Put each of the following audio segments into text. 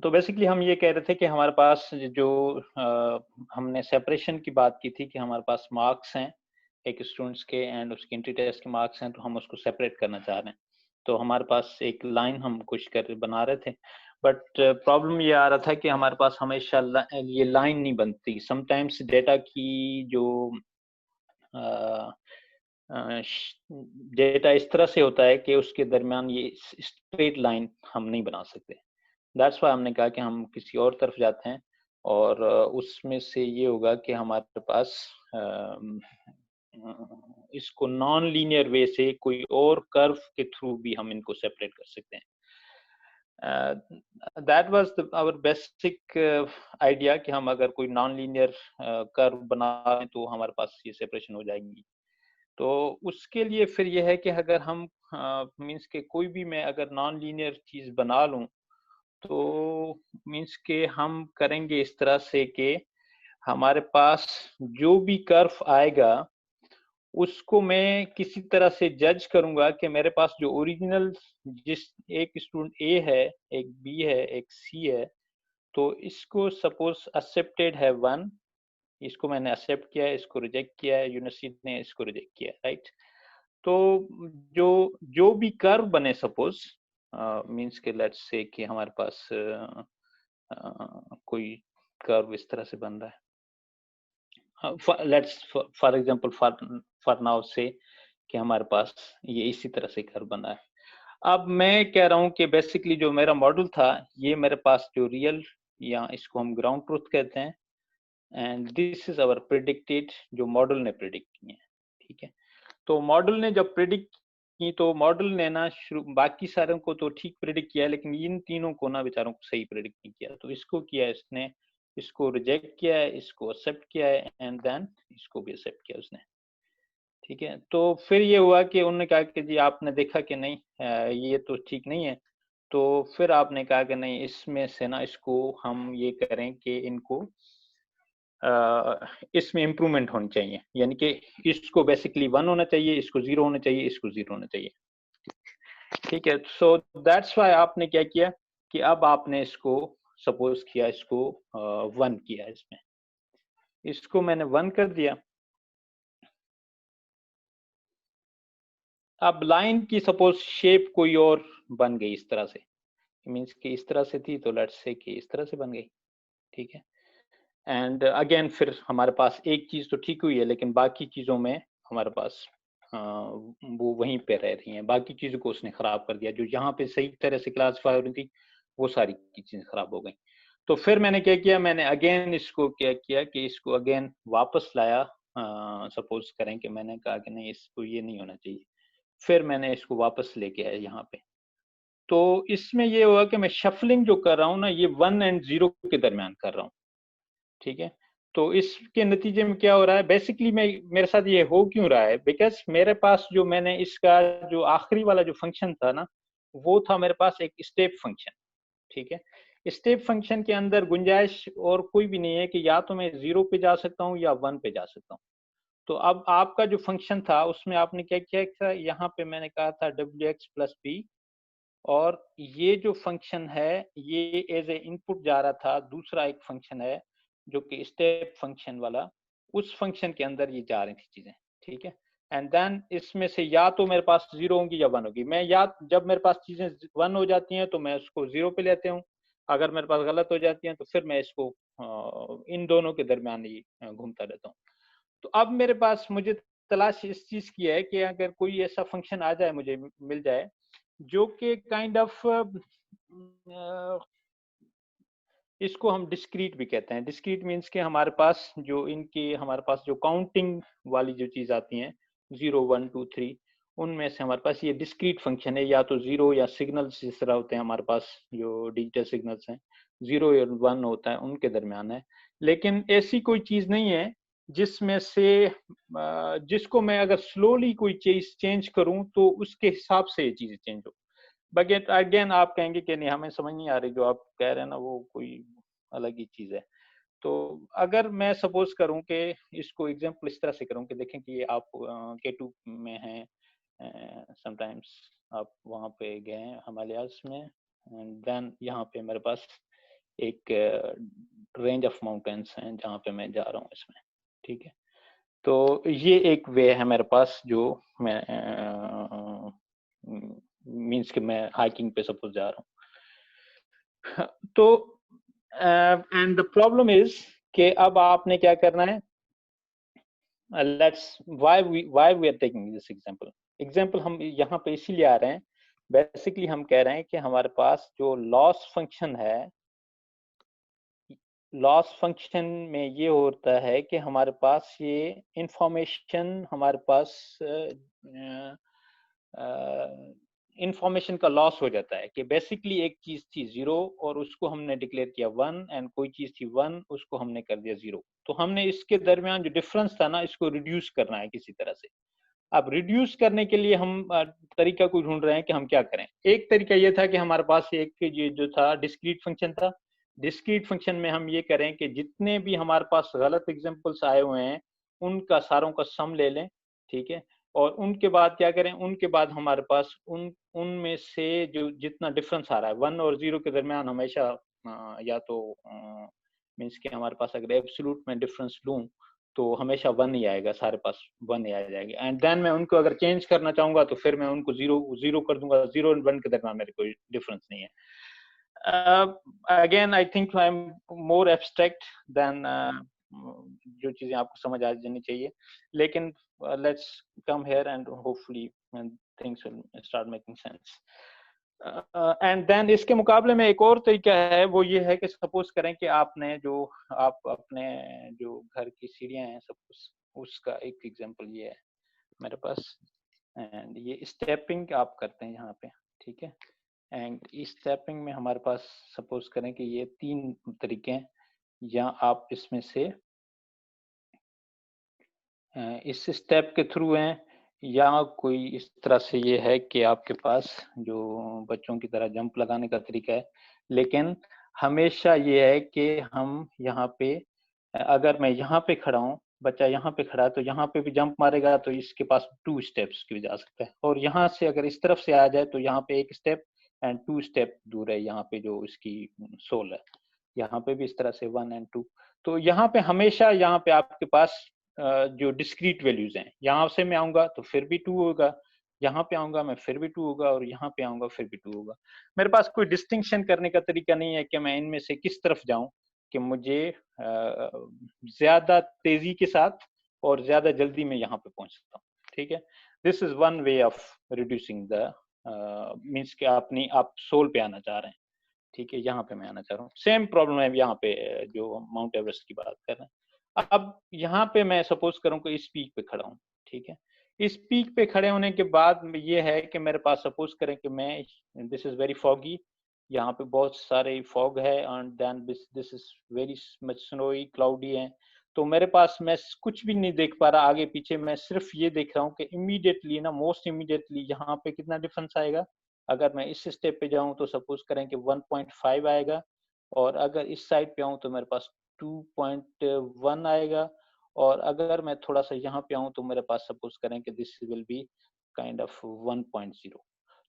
तो बेसिकली हम ये कह रहे थे कि हमारे पास जो हमने सेपरेशन की बात की थी कि हमारे पास मार्क्स हैं एक स्टूडेंट्स के एंड उसके एंट्री टेस्ट के मार्क्स हैं, तो हम उसको सेपरेट करना चाह रहे हैं। तो हमारे पास एक लाइन हम कुछ कर बना रहे थे, बट प्रॉब्लम ये आ रहा था कि हमारे पास हमेशा ये लाइन नहीं बनती। समटाइम्स डेटा की जो डेटा इस तरह से होता है कि उसके दरमियान ये स्ट्रेट लाइन हम नहीं बना सकते। दैट्स व्हाई हमने कहा कि हम किसी और तरफ जाते हैं और उसमें से ये होगा कि हमारे पास इसको नॉन लीनियर वे से कोई और कर्व के थ्रू भी हम इनको सेपरेट कर सकते हैं। That was our basic idea कि हम अगर कोई नॉन लीनियर कर्व बना लें तो हमारे पास ये सेपरेशन हो जाएगी। तो उसके लिए फिर ये है कि अगर हम मीन्स के कोई भी मैं अगर नॉन लीनियर चीज बना लूं, तो मीन्स के हम करेंगे इस तरह से कि हमारे पास जो भी कर्व आएगा उसको मैं किसी तरह से जज करूंगा कि मेरे पास जो ओरिजिनल जिस एक स्टूडेंट ए है, एक बी है, एक सी है, तो इसको सपोज एक्सेप्टेड है 1, इसको मैंने एक्सेप्ट किया है, इसको रिजेक्ट किया है, यूनिवर्सिटी ने इसको रिजेक्ट किया है, राइट। तो जो जो भी कर्व बने सपोज मींस के लेट्स से कि हमारे पास कोई कर्व इस तरह से बन रहा है, let's for example for now से कि हमारे पास ये इसी तरह से कर्व बना है। अब मैं कह रहा हूँ कि बेसिकली जो मेरा मॉडल था, ये मेरे पास जो रियल या इसको हम ग्राउंड ट्रूथ कहते हैं, and this is our predicted जो मॉडल ने प्रिडिक्ट किए हैं, ठीक है। तो मॉडल ने जब प्रिडिक्ट की तो मॉडल ने ना शुरू बाकी सारों को तो ठीक प्रिडिक्ट किया, लेकिन इन तीनों को ना बेचारों को सही प्रिडिक्ट नहीं किया। तो इसको किया इसने, इसको रिजेक्ट किया है, इसको एक्सेप्ट किया है एंड देन इसको भी एक्सेप्ट किया उसने, ठीक है। तो फिर ये हुआ कि उन्होंने कहा कि जी आपने देखा कि नहीं ये तो ठीक नहीं है। तो फिर आपने कहा कि नहीं, इसमें से ना इसको हम ये करें कि इनको इसमें इम्प्रूवमेंट होनी चाहिए, यानी कि इसको बेसिकली 1 होना चाहिए, इसको 0 होना चाहिए, इसको 0 होना चाहिए, ठीक है। सो दैट्स व्हाई आपने क्या किया कि अब आपने इसको सपोज किया, इसको 1 किया, इसमें इसको मैंने 1 कर दिया। अब लाइन की सपोज शेप कोई और बन गई इस तरह से, मीन्स कि इस तरह से थी तो लेट्स से कि इस तरह से बन गई, ठीक है। एंड अगेन फिर हमारे पास एक चीज तो ठीक हुई है, लेकिन बाकी चीजों में हमारे पास वो वहीं पे रह रही हैं, बाकी चीजों को उसने खराब कर दिया। जो यहाँ पे सही तरह से क्लासिफाई हो रही थी वो सारी की चीजें खराब हो गई। तो फिर मैंने क्या किया, मैंने अगेन इसको क्या किया कि इसको अगेन वापस लाया। सपोज करें कि मैंने कहा कि नहीं, इसको ये नहीं होना चाहिए, फिर मैंने इसको वापस लेके आया यहाँ पे। तो इसमें ये हुआ कि मैं शफलिंग जो कर रहा हूँ ना, ये 1 एंड 0 के दरमियान कर रहा हूँ, ठीक है। तो इसके नतीजे में क्या हो रहा है, बेसिकली मैं मेरे साथ ये हो क्यों रहा है, बिकॉज मेरे पास जो मैंने इसका जो आखिरी वाला जो फंक्शन था ना, वो था मेरे पास एक स्टेप फंक्शन, ठीक है। स्टेप फंक्शन के अंदर गुंजाइश और कोई भी नहीं है कि या तो मैं 0 पे जा सकता हूँ या 1 पे जा सकता हूँ। तो अब आपका जो फंक्शन था उसमें आपने क्या किया था, यहाँ पे मैंने कहा था wx प्लस बी, और ये जो फंक्शन है ये एज ए इनपुट जा रहा था, दूसरा एक फंक्शन है जो कि स्टेप फंक्शन वाला, उस फंक्शन के अंदर ये जा रही थी चीजें, ठीक है। एंड देन इसमें से या तो मेरे पास 0 होंगी या 1 होगी। मैं या जब मेरे पास चीजें 1 हो जाती हैं तो मैं उसको 0 पे लेते हूँ, अगर मेरे पास गलत हो जाती हैं तो फिर मैं इसको इन दोनों के दरमियान ही घूमता रहता हूँ। तो अब मेरे पास मुझे तलाश इस चीज की है कि अगर कोई ऐसा फंक्शन आ जाए, मुझे मिल जाए जो कि काइंड ऑफ इसको हम डिस्क्रीट भी कहते हैं। डिस्क्रीट मीन्स के हमारे पास जो इनकी हमारे पास जो काउंटिंग वाली जो चीज आती हैं 0 1 2 3, उनमें से हमारे पास ये डिस्क्रीट फंक्शन है, या तो 0 या सिग्नल्स जिस तरह होते हैं हमारे पास जो डिजिटल सिग्नल्स हैं 0 या 1 होता है, उनके दरमियान है। लेकिन ऐसी कोई चीज नहीं है जिसमें से जिसको मैं अगर स्लोली कोई चीज चेंज करूं तो उसके हिसाब से ये चीजें चेंज हो। बट अगेन आप कहेंगे कि नहीं, हमें समझ नहीं आ रही जो आप कह रहे हैं ना, वो कोई अलग ही चीज है। तो अगर मैं सपोज करूं कि इसको एग्जांपल इस तरह से करूं कि देखें कि आप K2 में हैं, समटाइम्स आप वहां पे गए हैं हिमालयाज में, एंड देन यहाँ पे मेरे पास एक रेंज ऑफ माउंटेन्स हैं जहाँ पे मैं जा रहा हूँ इसमें, ठीक है। तो ये एक वे है मेरे पास जो मैं मीन्स कि मैं हाइकिंग पे सपोज जा रहा हूँ। तो एंड द प्रॉब्लम इज कि अब आपने क्या करना है, let's why we are taking this example हम यहाँ पे इसीलिए आ रहे हैं, बेसिकली हम कह रहे हैं कि हमारे पास जो लॉस फंक्शन है, लॉस फंक्शन में ये होता है कि हमारे पास ये इंफॉर्मेशन हमारे पास इंफॉर्मेशन का लॉस हो जाता है कि बेसिकली एक चीज थी 0 और उसको हमने डिक्लेयर किया 1, एंड कोई चीज थी 1 उसको हमने कर दिया 0। तो हमने इसके दरमियान जो डिफरेंस था ना, इसको रिड्यूस करना है किसी तरह से। अब रिड्यूस करने के लिए हम तरीका कोई ढूंढ रहे हैं कि हम क्या करें। एक तरीका ये था कि हमारे पास एक ये जो था डिस्क्रीट फंक्शन था। डिस्क्रीट फंक्शन में हम ये करें कि जितने भी हमारे पास गलत एग्जांपल्स आए हुए हैं उनका सारों का सम ले लें, ठीक है। और उनके बाद क्या करें, उनके बाद हमारे पास उनमें से जो जितना डिफरेंस आ रहा है 1 और 0 के दरमियान हमेशा या तो मीन्स कि हमारे पास अगर एब्सोल्यूट में डिफरेंस लूं तो हमेशा 1 ही आएगा, सारे पास 1 ही आ जाएगा। एंड देन मैं उनको अगर चेंज करना चाहूंगा तो फिर मैं उनको 0 कर दूंगा। 0 और 1 के दरमियान मेरे कोई डिफरेंस नहीं है। Again I think I am more abstract than जो चीजें आपको समझ आ जानी चाहिए, लेकिन let's come here and hopefully things will start making sense. And then इसके मुकाबले में एक और तरीका है, वो ये है कि सपोज करें कि आपने जो आप अपने जो घर की सीढ़ियां हैं सपोज, उसका एक एग्जांपल ये है मेरे पास, एंड ये स्टेपिंग आप करते हैं यहाँ पे, ठीक है। एंड इस स्टेपिंग में हमारे पास सपोज करें कि ये 3 तरीके हैं, या आप इसमें से इस स्टेप के थ्रू हैं, या कोई इस तरह से ये है कि आपके पास जो बच्चों की तरह जंप लगाने का तरीका है। लेकिन हमेशा ये है कि हम यहाँ पे अगर मैं यहाँ पे खड़ा हूँ, बच्चा यहाँ पे खड़ा है, तो यहाँ पे भी जंप मारेगा तो इसके पास 2 स्टेप्स की जा सकता है। और यहाँ से अगर इस तरफ से आ जाए तो यहाँ पे 1 स्टेप एंड 2 स्टेप दूर है यहाँ पे जो इसकी सोल है। यहाँ पे भी इस तरह से 1 एंड 2। तो यहाँ पे हमेशा यहाँ पे आपके पास जो डिस्क्रीट वैल्यूज हैं, यहाँ से मैं आऊंगा तो फिर भी 2 होगा, यहाँ पे आऊंगा मैं फिर भी 2 होगा, और यहाँ पे आऊंगा फिर भी 2 होगा। मेरे पास कोई डिस्टिंक्शन करने का तरीका नहीं है कि मैं इनमें से किस तरफ जाऊं, कि मुझे ज्यादा तेजी के साथ और ज्यादा जल्दी में यहाँ पे पहुंच सकता हूँ, ठीक है। This is one way of reducing the means कि आप सोल पे आना चाह रहे हैं, ठीक है। यहाँ पे मैं आना चाह रहा हूँ, सेम प्रॉब्लम है यहाँ पे जो माउंट एवरेस्ट की बात कर रहे हैं। अब यहाँ पे मैं सपोज करूँ कि इस पीक पे खड़ा हूँ, ठीक है। इस पीक पे खड़े होने के बाद ये है कि मेरे पास सपोज करें कि मैं दिस इज वेरी फॉगी, यहाँ पे बहुत सारे फॉग है, and then this is very much snowy cloudy है। तो मेरे पास मैं कुछ भी नहीं देख पा रहा आगे पीछे, मैं सिर्फ ये देख रहा हूँ कि इमीडिएटली ना, मोस्ट इमीडिएटली यहाँ पे कितना डिफरेंस आएगा। अगर मैं इस स्टेप पे जाऊं तो सपोज करें कि 1.5 आएगा, और अगर इस साइड पे आऊं तो मेरे पास 2.1 आएगा, और अगर मैं थोड़ा सा यहाँ पे आऊं तो मेरे पास सपोज करें कि this will be kind of 1.0।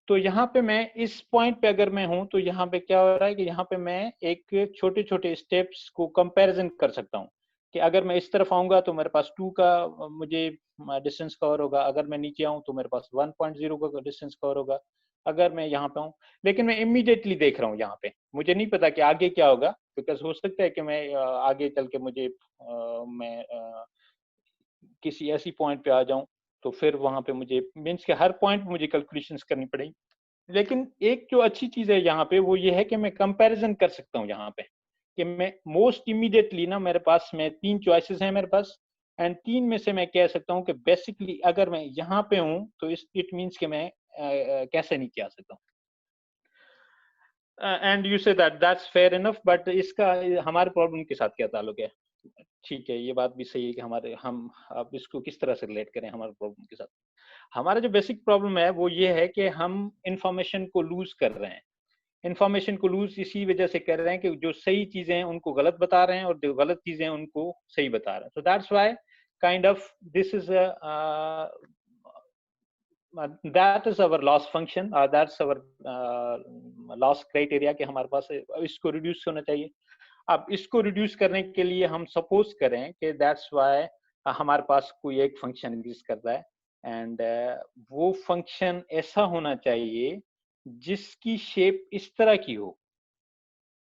तो यहाँ पे मैं इस पॉइंट पे अगर मैं हूं तो यहाँ पे क्या हो रहा है कि यहाँ पे मैं एक छोटे छोटे स्टेप्स को कंपैरिजन कर सकता हूँ, कि अगर मैं इस तरफ आऊंगा तो मेरे पास 2 का मुझे डिस्टेंस कवर होगा, अगर मैं नीचे आऊं तो मेरे पास 1.0 का डिस्टेंस कवर होगा, अगर मैं यहाँ पे हूँ। लेकिन मैं इमीडिएटली देख रहा हूँ यहाँ पे, मुझे नहीं पता कि आगे क्या होगा, बिकॉज हो सकता है कि मैं आगे चल के मुझे मैं किसी ऐसी पॉइंट पे आ जाऊं तो फिर वहां पे मुझे मीन्स के हर पॉइंट पे मुझे कैलकुलेशंस करनी पड़ेगी। लेकिन एक जो अच्छी चीज है यहाँ पे वो ये है कि मैं कंपैरिजन कर सकता हूँ यहाँ पे, कि मैं मोस्ट इमीडिएटली ना, मेरे पास में 3 चॉइसेस हैं मेरे पास, एंड 3 में से मैं कह सकता हूँ कि बेसिकली अगर मैं यहाँ पे हूँ तो इट मीन्स कि मैं कैसे नीचे आ सकता हूँ। एंड यू से दैट्स फेयर इनफ, बट इसका हमारे प्रॉब्लम के साथ क्या ताल्लुक है? ठीक है, ये बात भी सही है कि हम अब इसको किस तरह से रिलेट करें हमारे प्रॉब्लम के साथ। हमारा जो बेसिक प्रॉब्लम है वो ये है कि हम इंफॉर्मेशन को लूज कर रहे हैं। इंफॉर्मेशन को लूज इसी वजह से कर रहे हैं कि जो सही चीजें हैं उनको गलत बता रहे हैं, और जो गलत चीजें हैं उनको सही बता रहे हैं। सो that's why kind of this is that is our loss function, that's our loss criteria कि हमारे पास इसको रिड्यूस होना चाहिए। अब इसको रिड्यूस करने के लिए हम सपोज करें कि दैट्स व्हाई हमारे पास कोई एक फंक्शन एग्जिस्ट करता है, एंड वो फंक्शन ऐसा होना चाहिए जिसकी शेप इस तरह की हो,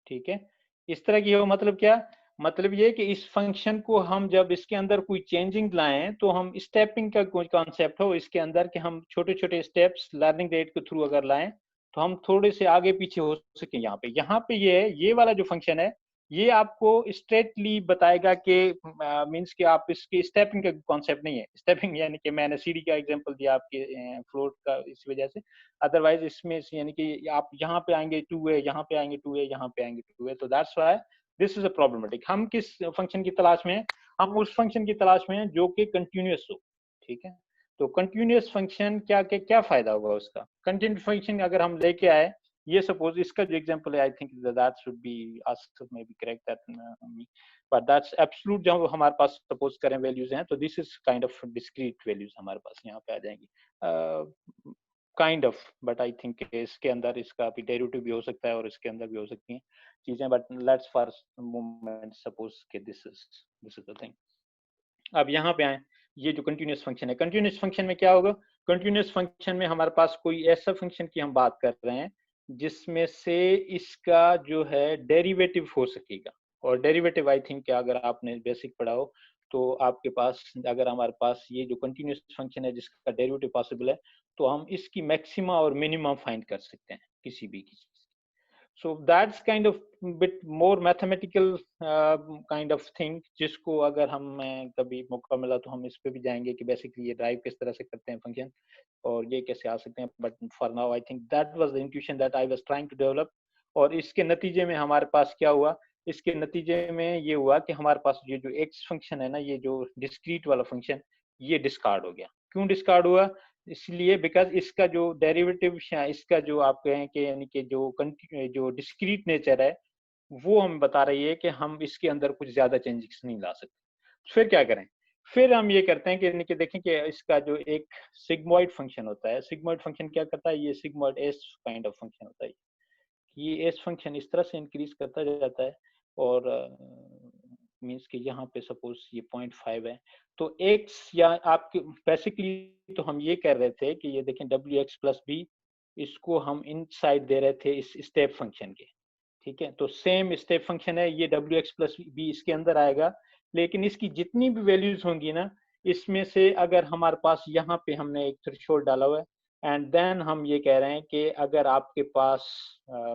ठीक है। इस तरह की हो मतलब क्या, मतलब ये कि इस फंक्शन को हम जब इसके अंदर कोई चेंजिंग लाएं तो हम स्टेपिंग का कोई कॉन्सेप्ट हो इसके अंदर कि हम छोटे छोटे स्टेप्स लर्निंग रेट के थ्रू अगर लाएं तो हम थोड़े से आगे पीछे हो सके। यहाँ पे ये वाला जो फंक्शन है ये आपको स्ट्रेटली बताएगा कि मींस कि आप इसके स्टेपिंग का कॉन्सेप्ट नहीं है। स्टेपिंग यानी कि मैंने सीढ़ी का एग्जांपल दिया आपके फ्लोट का इस वजह से, अदरवाइज इसमें यानी कि आप यहाँ पे आएंगे 2a, यहाँ पे आएंगे 2a, यहाँ पे आएंगे 2a, तो that's why this is a problematic. हम किस फंक्शन की तलाश में हैं, हम उस फंक्शन की तलाश में हैं जो कि कंटिन्यूअस हो, ठीक है। तो कंटिन्यूअस फंक्शन क्या फायदा होगा उसका। कंटिन्यूअस फंक्शन अगर हम लेके आए, ये सपोज इसका जो एग्जांपल है, आई think that should be asked, may be correct that me, but that's absolute. जब हमारे पास सपोज करें वैल्यूज हैं तो this is kind of discrete values हमारे पास यहाँ पे आ जाएंगी, kind of, but I think इसके अंदर इसका भी डेरिवेटिव भी हो सकता है और इसके अंदर भी हो सकती हैं चीजें, but let's for moment suppose के दिस इज द थिंग। अब यहाँ पे आए, ये जो कंटिन्यूअस फंक्शन है, कंटिन्यूअस फंक्शन में क्या होगा, कंटिन्यूअस फंक्शन में हमारे पास कोई ऐसा फंक्शन की हम बात कर रहे हैं जिसमें से इसका जो है डेरिवेटिव हो सकेगा। और डेरिवेटिव आई थिंक अगर आपने बेसिक पढ़ा हो तो आपके पास, अगर हमारे पास ये जो कंटिन्यूअस फंक्शन है जिसका डेरिवेटिव पॉसिबल है तो हम इसकी मैक्सिमा और मिनिमम फाइंड कर सकते हैं किसी भी की। So that's kind of bit more mathematical kind of thing, जिसको अगर हम कभी मौका मिला तो हम इस पे भी जाएंगे कि बेसिकली ये ड्राइव किस तरह से करते हैं फंक्शन और ये कैसे आ सकते हैं। But for now I think that was the intuition that I was trying to develop. और इसके नतीजे में हमारे पास क्या हुआ, इसके नतीजे में ये हुआ कि हमारे पास ये जो एक्स फंक्शन है ना, ये जो डिस्क्रीट वाला फंक्शन, ये डिस्कार्ड हो गया। क्यों डिस्कार्ड हुआ, इसलिए बिकॉज इसका जो डेरिवेटिव, इसका जो आप कहें कि यानी कि जो डिस्क्रीट नेचर है वो हमें बता रही है कि हम इसके अंदर कुछ ज्यादा चेंजेस नहीं ला सकते। फिर क्या करें, फिर हम ये करते हैं कि यानी कि देखें कि इसका जो एक सिग्मोइड फंक्शन होता है, सिग्मोइड फंक्शन क्या करता है, ये sigmoid S kind of function होता है। ये एस फंक्शन इस तरह से इंक्रीज करता जाता है और मींस कि यहाँ पे सपोज ये 0.5 है तो x या आपके बेसिकली तो हम ये कर रहे थे कि ये देखें wx प्लस बी, इसको हम इनसाइड दे रहे थे इस स्टेप फंक्शन के, ठीक है। तो सेम स्टेप फंक्शन है, ये wx प्लस बी इसके अंदर आएगा, लेकिन इसकी जितनी भी वैल्यूज होंगी ना, इसमें से अगर हमारे पास यहाँ पे हमने एक थ्रेशोल्ड डाला हुआ है एंड देन हम ये कह रहे हैं कि अगर आपके पास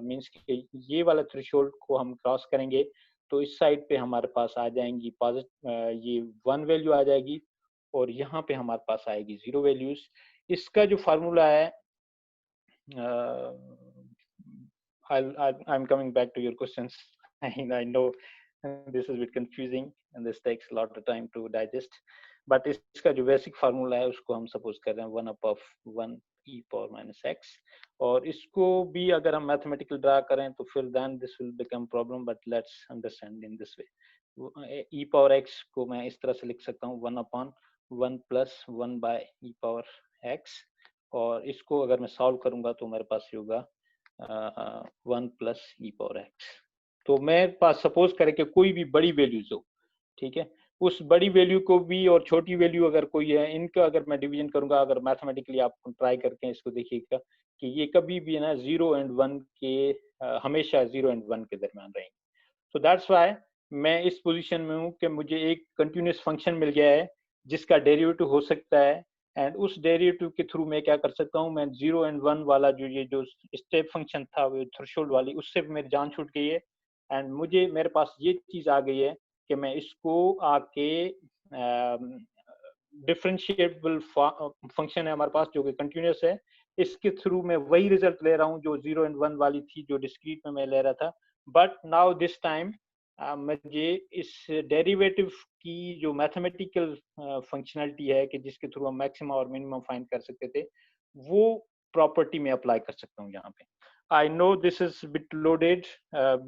मींस कि ये वाला थ्रेशोल्ड को हम क्रॉस करेंगे तो इस साइड पे हमारे पास आ जाएंगी ये 1 वैल्यू आ जाएगी और यहाँ पे हमारे पास आएगी 0 वैल्यूज। इसका जो फार्मूला है, I'm coming back to your questions. I know this is a bit confusing and this takes a lot of time to digest, but इसका जो बेसिक फार्मूला है उसको हम सपोज कर रहे हैं 1 upon 1 e power minus x, और इसको भी अगर हम मैथमेटिकल ड्रा करें तो फिर then this will become problem, but let's understand in this way. e power x को मैं इस तरह से लिख सकता हूँ 1 upon 1 plus 1 by e power x, और इसको अगर मैं सॉल्व करूंगा तो मेरे पास ये होगा 1 प्लस ई पावर एक्स। तो मेरे पास सपोज करें कि कोई भी बड़ी वैल्यूज हो, ठीक है, उस बड़ी वैल्यू को भी और छोटी वैल्यू अगर कोई है, इनका अगर मैं डिवीजन करूंगा, अगर मैथमेटिकली आप ट्राई करके इसको देखिएगा कि ये कभी भी है ना 0 एंड 1 के हमेशा 0 एंड 1 के दरमियान रहेंगे। तो दैट्स व्हाई मैं इस पोजीशन में हूँ कि मुझे एक कंटिन्यूअस फंक्शन मिल गया है जिसका डेरिवेटिव हो सकता है, एंड उस डेरिवेटिव के थ्रू मैं क्या कर सकता हूँ, मैं 0 एंड 1 वाला जो स्टेप फंक्शन था वो थ्रेशोल्ड वाली, उससे मेरी जान छूट गई है एंड मेरे पास ये चीज आ गई है कि मैं इसको आके डिफरेंशिएबल फंक्शन है हमारे पास जो कि कंटिन्यूअस है, इसके थ्रू मैं वही रिजल्ट ले रहा हूँ जो 0 एंड 1 वाली थी जो डिस्क्रीट में मैं ले रहा था, बट नाउ दिस टाइम मुझे इस डेरिवेटिव की जो मैथमेटिकल फंक्शनलिटी है कि जिसके थ्रू हम मैक्सिमम और मिनिमम फाइंड कर सकते थे, वो प्रॉपर्टी में अप्लाई कर सकता हूँ यहाँ पे। I know this is a bit loaded,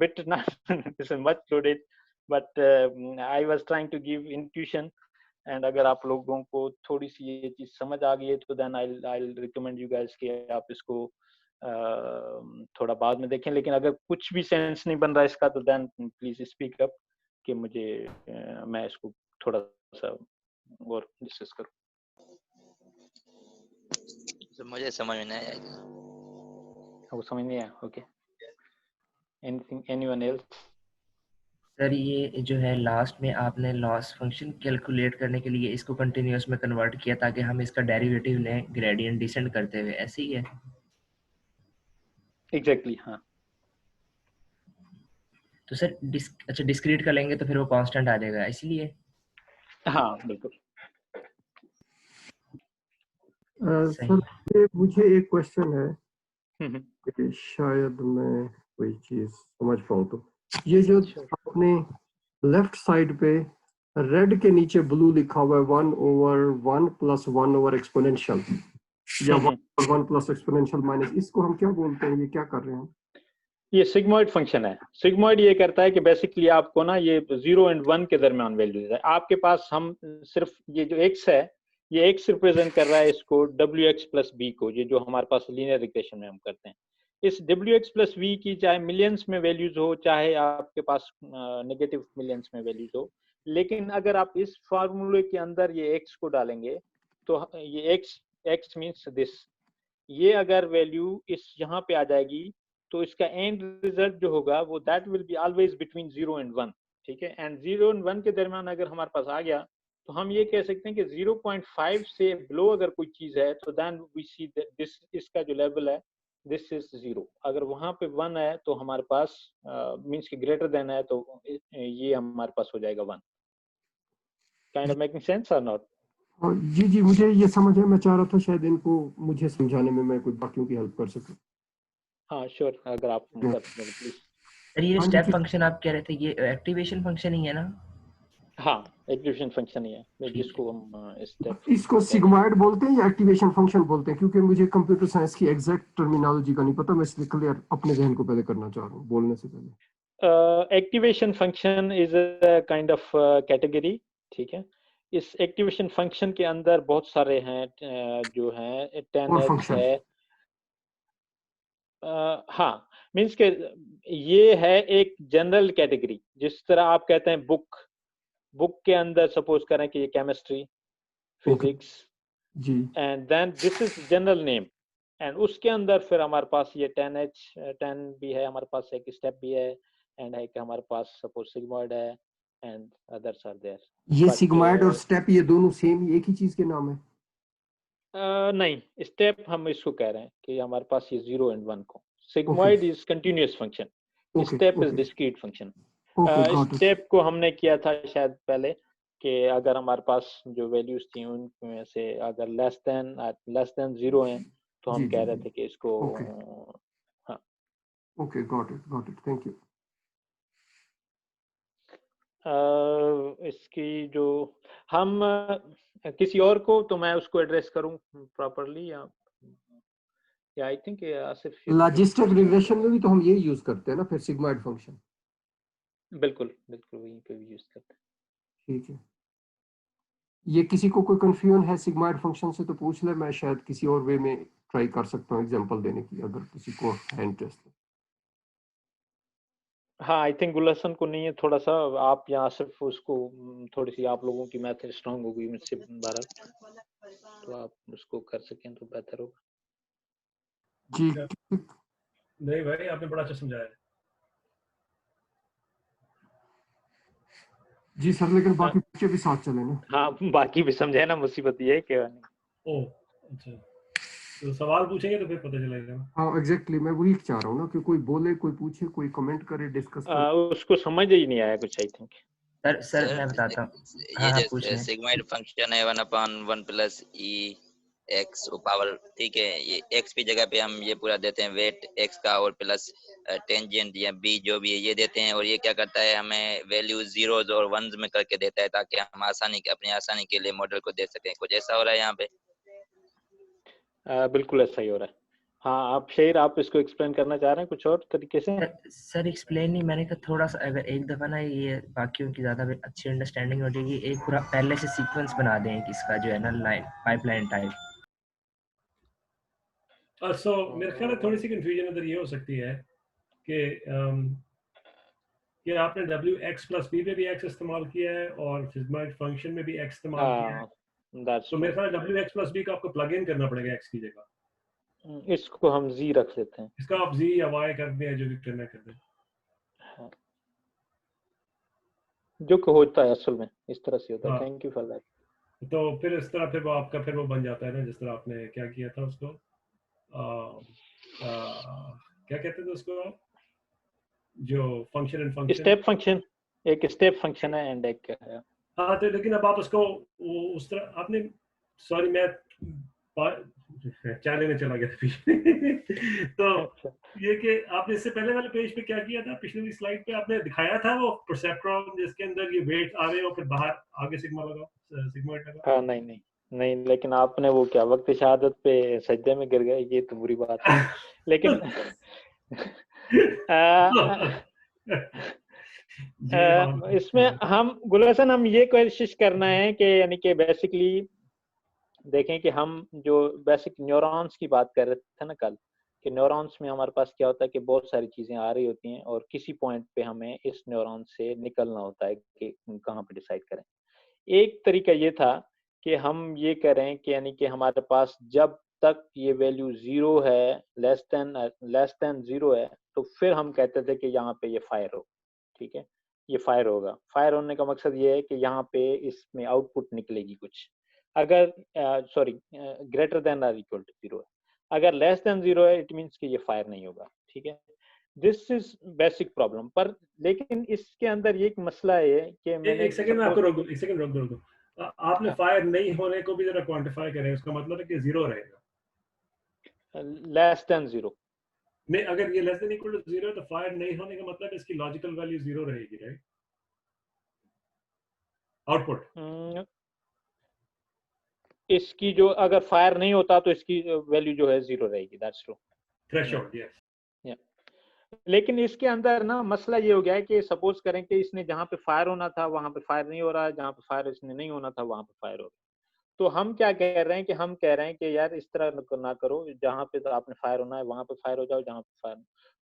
bit not this is much loaded, but I was trying to give intuition and अगर आप लोगों को थोड़ी सी ये चीज समझ आ गई है तो then I recommend you guys कि आप इसको थोड़ा बाद में देखें, लेकिन अगर कुछ भी सेंस नहीं बन रहा इसका तो देन प्लीज स्पीक अप कि मुझे मैं इसको थोड़ा सा और डिस्कस करूं। तो मुझे समझ में नहीं आया। वो समझ नहीं आया? Okay, anything, anyone else? Sir ये जो है लास्ट में आपने लॉस फंक्शन कैलकुलेट करने के लिए इसको कंटिन्यूअस में कन्वर्ट किया ताकि हम इसका डेरिवेटिव लें ग्रेडियंट डिसेंड करते हुए, ऐसे ही है? एग्जैक्टली, हाँ। तो सर अच्छा डिस्क्रीट कर लेंगे तो फिर वो कांस्टेंट आ जाएगा, इसलिए? हाँ बिल्कुल। सर मुझे एक क्वेश्चन है कि शायद मैं कोई चीज समझ पाऊँ। तो ये जो आपने लेफ्ट साइड पे रेड के नीचे ब्लू लिखा हुआ है 1/1 + 1 एक्सपोनेंशियल या 1 + एक्सपोनेंशियल माइनस, इसको हम क्या बोलते हैं? ये क्या कर रहे हैं? ये सिग्मॉइड फंक्शन है। सिग्मॉइड ये करता है कि बेसिकली आपको ना ये 0 और 1 के दरमियान वैल्यू देता है। आपके पास हम सिर्फ ये जो x है, ये x रिप्रेजेंट कर रहा है इसको wx + b को, ये जो हमारे पास लीनियर रिग्रेशन में हम करते हैं। इस wx + v की चाहे मिलियंस में वैल्यूज हो, चाहे आपके पास नेगेटिव मिलियंस में वैल्यूज हो, लेकिन अगर आप इस फार्मूले के अंदर ये x को डालेंगे तो ये x मीन्स दिस, ये अगर वैल्यू इस यहाँ पे आ जाएगी तो इसका एंड रिजल्ट जो होगा वो that will be always between 0 and 1, ठीक है। एंड 0 एंड 1 के दरमियान अगर हमारे पास आ गया तो हम ये कह सकते हैं कि 0.5 से बिलो अगर कोई चीज है तो देन वी सी दिस, इसका जो लेवल है दिस इज 0। अगर वहां पे 1 है तो हमारे पास मींस कि ग्रेटर देन है तो ये हमारे पास हो जाएगा 1। काइंड ऑफ मेकिंग सेंस और नॉट? जी जी, मुझे ये समझ है। मैं चाह रहा था शायद इनको मुझे समझाने में मैं कुछ बाकियों की हेल्प कर सकूं। हाँ श्योर, अगर आप कर सकें प्लीज। सर ये स्टेप फंक्शन आप कह रहे थे, ये एक्टिवेशन फंक्शन ही है ना? हाँ, एक्टिवेशन फंक्शन ही है जिसको हम स्टेप इसको सिग्मॉइड बोलते हैं या एक्टिवेशन फंक्शन बोलते हैं? क्योंकि मुझे कंप्यूटर साइंस की एग्जैक्ट टर्मिनोलॉजी का नहीं पता, मैं इसलिए क्लियर अपने जहन को पहले करना चाह रहा हूँ बोलने से पहले। Activation function is a kind of category, ठीक है। इस एक्टिवेशन फंक्शन के अंदर बहुत सारे हैं जो हैं 10x है। हाँ, मीन्स के ये है एक जनरल कैटेगरी। जिस तरह आप कहते हैं बुक के अंदर सपोज करें कि ये केमिस्ट्री, फिजिक्स जी, and then this is general name, एंड उसके अंदर फिर हमारे पास ये 10 भी है, हमारे पास एक स्टेप भी है, एंड है कि हमारे पास सपोज सिग्मॉइड है एंड अदर्स आर देयर। ये सिग्मॉइड और स्टेप ये दोनों सेम एक ही चीज के नाम है? नहीं, स्टेप हम इसको कह रहे हैं कि हमारे पास ये 0 एंड 1 को। Sigmoid is continuous function, step is discrete function. Step को हमने किया था शायद पहले कि अगर हमारे पास जो वैल्यूज थी उनमें से अगर लेस देन 0 है तो हम कह रहे थे कि इसको हाँ। Okay, got it, thank you. इसकी जो हम किसी और को तो मैं उसको एड्रेस करूं प्रॉपरली या I think Asif logistic regression में भी तो हम ये यूज करते हैं ना फिर सिग्मॉइड फंक्शन? बिल्कुल वहीं पे भी यूज करते हैं। ठीक है, ये किसी को कोई कंफ्यूजन है सिग्मॉइड फंक्शन से तो पूछ ले, मैं शायद किसी और वे में ट्राई कर सकता हूँ एग्जांपल देने की अगर किसी को है इंटरेस्ट। हाँ, आई थिंक गुलशन को नहीं है थोड़ा सा, आप यहाँ सिर्फ उसको थोड़ी सी आप लोगों की मैथ स्ट्रांग होगी मुझसे 12, तो आप उसको कर सकें तो बेहतर होगा। जी नहीं भाई, आपने बड़ा अच्छा समझाया। जी सर, लेकिन बाकी बच्चे भी साथ चले ना। हाँ, बाकी भी समझे ना, मुसीबत ये है कि ओह अच्छा, तो सवाल पूछेंगे तो फिर पता चलेगा। हाँ एग्जैक्टली, मैं वही चाह रहा हूँ ना कि कोई बोले, कोई पूछे, कोई कमेंट करे, डिस्कस करे। उसको समझ ही नहीं आया कुछ आई थिंक। सर मैं बताता हूँ। ये जो सिग्मॉइड फंक्शन है 1/1 + e x पावर, ठीक है, ये x की जगह पे हम ये पूरा देते हैं वेट x का और प्लस टेंजेंट या b जो भी है ये देते हैं, और ये क्या करता है हमें वैल्यू जीरोज और वंस में करके देता है ताकि हम अपनी आसानी के लिए मॉडल को दे सकें। कुछ ऐसा हो रहा है यहाँ पे? बिल्कुल ऐसा ही हो रहा है। हाँ आप शेर, आप इसको एक्सप्लेन करना चाह रहे हैं कुछ और तरीके से? सर एक्सप्लेन नहीं, मैंने कहा थोड़ा सा अगर एक दफा ना ये बाकियों की ज्यादा अच्छी अंडरस्टैंडिंग हो जाएगी, एक पूरा पहले से सीक्वेंस बना दें इसका जो है ना लाइन पाइपलाइन टाइप। सो मेरे ख्याल में थोड़ी सी कंफ्यूजन इधर ये हो सकती है कि कि आपने W(x+b) पे भी x इस्तेमाल किया है और सिग्मॉइड फंक्शन में भी x इस्तेमाल किया है, दैट्स तो मेरे ख्याल में W(x+b) का आपको प्लग इन करना पड़ेगा x की जगह। इसको हम z रख लेते हैं। इसका आप z या y कर दें, जो भी करना कर दें। हाँ, जो कि होता है असल में इस तरह से होता है। हाँ, थैंक यू फॉर दैट। तो फिर इस तरह फिर वो आपका फिर वो बन जाता है ना, जिस तरह आपने क्या किया था उसको क्या कहते थे उसको, जो function and function. Step function, एक स्टेप फंक्शन है एंड एक हाँ, तो लेकिन अब आप उसको उस तरह आपने, सॉरी मैं चाय लेने चला गया था पीछे तो ये कि आपने इससे पहले वाले पेज पे क्या किया था, पिछली स्लाइड पे आपने दिखाया था वो परसेप्ट्रॉन जिसके अंदर ये वेट आ रहे हो, फिर बाहर आगे सिग्मा लगा, सिग्मा लगा। हाँ नहीं नहीं नहीं, लेकिन आपने वो क्या वक्त शहादत पे सजदे में गिर गए, ये तो बुरी बात है। लेकिन इसमें हम गुलशन हम ये कोशिश करना है कि यानी कि बेसिकली देखें कि हम जो बेसिक न्यूरॉन्स की बात कर रहे थे ना कल, कि न्यूरॉन्स में हमारे पास क्या होता है कि बहुत सारी चीजें आ रही होती हैं और किसी पॉइंट पे हमें इस न्यूरॉन से निकलना होता है कि कहाँ पे डिसाइड करें। एक तरीका ये था कि हम ये करें कि यानी कि हमारे पास जब तक ये वैल्यू 0 है, लेस देन 0 है, तो फिर हम कहते थे कि यहाँ पे ये फायर हो। ठीक है, ये फायर होगा। फायर होने का मकसद ये है कि यहाँ पे इसमें आउटपुट निकलेगी कुछ। अगर सॉरी ग्रेटर देन और इक्वल टू 0 है, अगर लेस देन 0 है इट मीन्स कि ये फायर नहीं होगा। ठीक है, दिस इज बेसिक प्रॉब्लम। पर लेकिन इसके अंदर ये एक मसला है कि मैंने एक सेकंड में आपको रोक दो, एक सेकंड रोक दो। आपने फायर नहीं होने को भी जरा क्वांटिफाई करें, उसका मतलब है कि 0 रहेगा, लेस देन 0 नहीं, अगर ये लेस देन इक्वल टू 0 तो फायर नहीं होने का मतलब इसकी लॉजिकल वैल्यू 0 रहेगी, राइट? आउटपुट इसकी जो अगर फायर नहीं होता तो इसकी वैल्यू जो है 0 रहेगी। That's true. Threshold, yes. लेकिन इसके अंदर ना मसला ये हो गया है कि सपोज करें कि इसने जहाँ पे फायर होना था वहां पे फायर नहीं हो रहा है, जहाँ पे फायर इसने नहीं होना था वहां पे फायर हो रहा है। तो हम क्या कह रहे हैं कि हम कह रहे हैं कि यार इस तरह ना करो, जहाँ पे तो आपने फायर होना है वहां पे फायर हो जाओ, जहाँ पे फायर।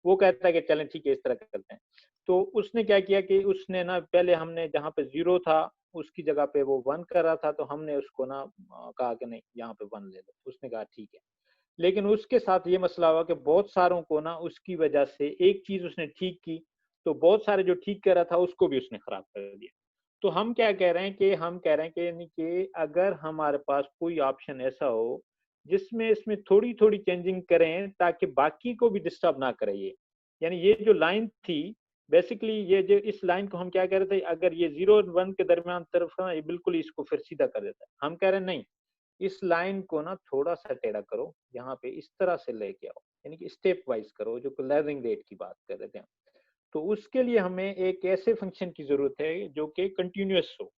वो कहता है कि चलें ठीक है इस तरह करते हैं। तो उसने क्या किया कि उसने ना पहले हमने जहाँ पे 0 था उसकी जगह पे वो 1 कर रहा था, तो हमने उसको ना कहा कि नहीं यहाँ पे 1 ले लो। उसने कहा ठीक है। लेकिन उसके साथ ये मसला हुआ कि बहुत सारों को ना उसकी वजह से एक चीज उसने ठीक की तो बहुत सारे जो ठीक कर रहा था उसको भी उसने खराब कर दिया। तो हम क्या कह रहे हैं कि हम कह रहे हैं कि यानी कि अगर हमारे पास कोई ऑप्शन ऐसा हो जिसमें इसमें थोड़ी थोड़ी चेंजिंग करें ताकि बाकी को भी डिस्टर्ब ना करे ये, यानी ये जो लाइन थी बेसिकली ये जो इस लाइन को हम क्या कह रहे थे, अगर ये 0 और 1 के दरमियान तरफ ना ये बिल्कुल इसको फिर सीधा कर देता है। हम कह रहे हैं नहीं, इस लाइन को ना थोड़ा सा टेढ़ा करो, यहाँ पे इस तरह से लेके आओ, यानी कि स्टेप वाइज करो, जो लर्निंग रेट की बात कर रहे थे हम। तो उसके लिए हमें एक ऐसे फंक्शन की जरूरत है जो कि कंटिन्यूअस हो।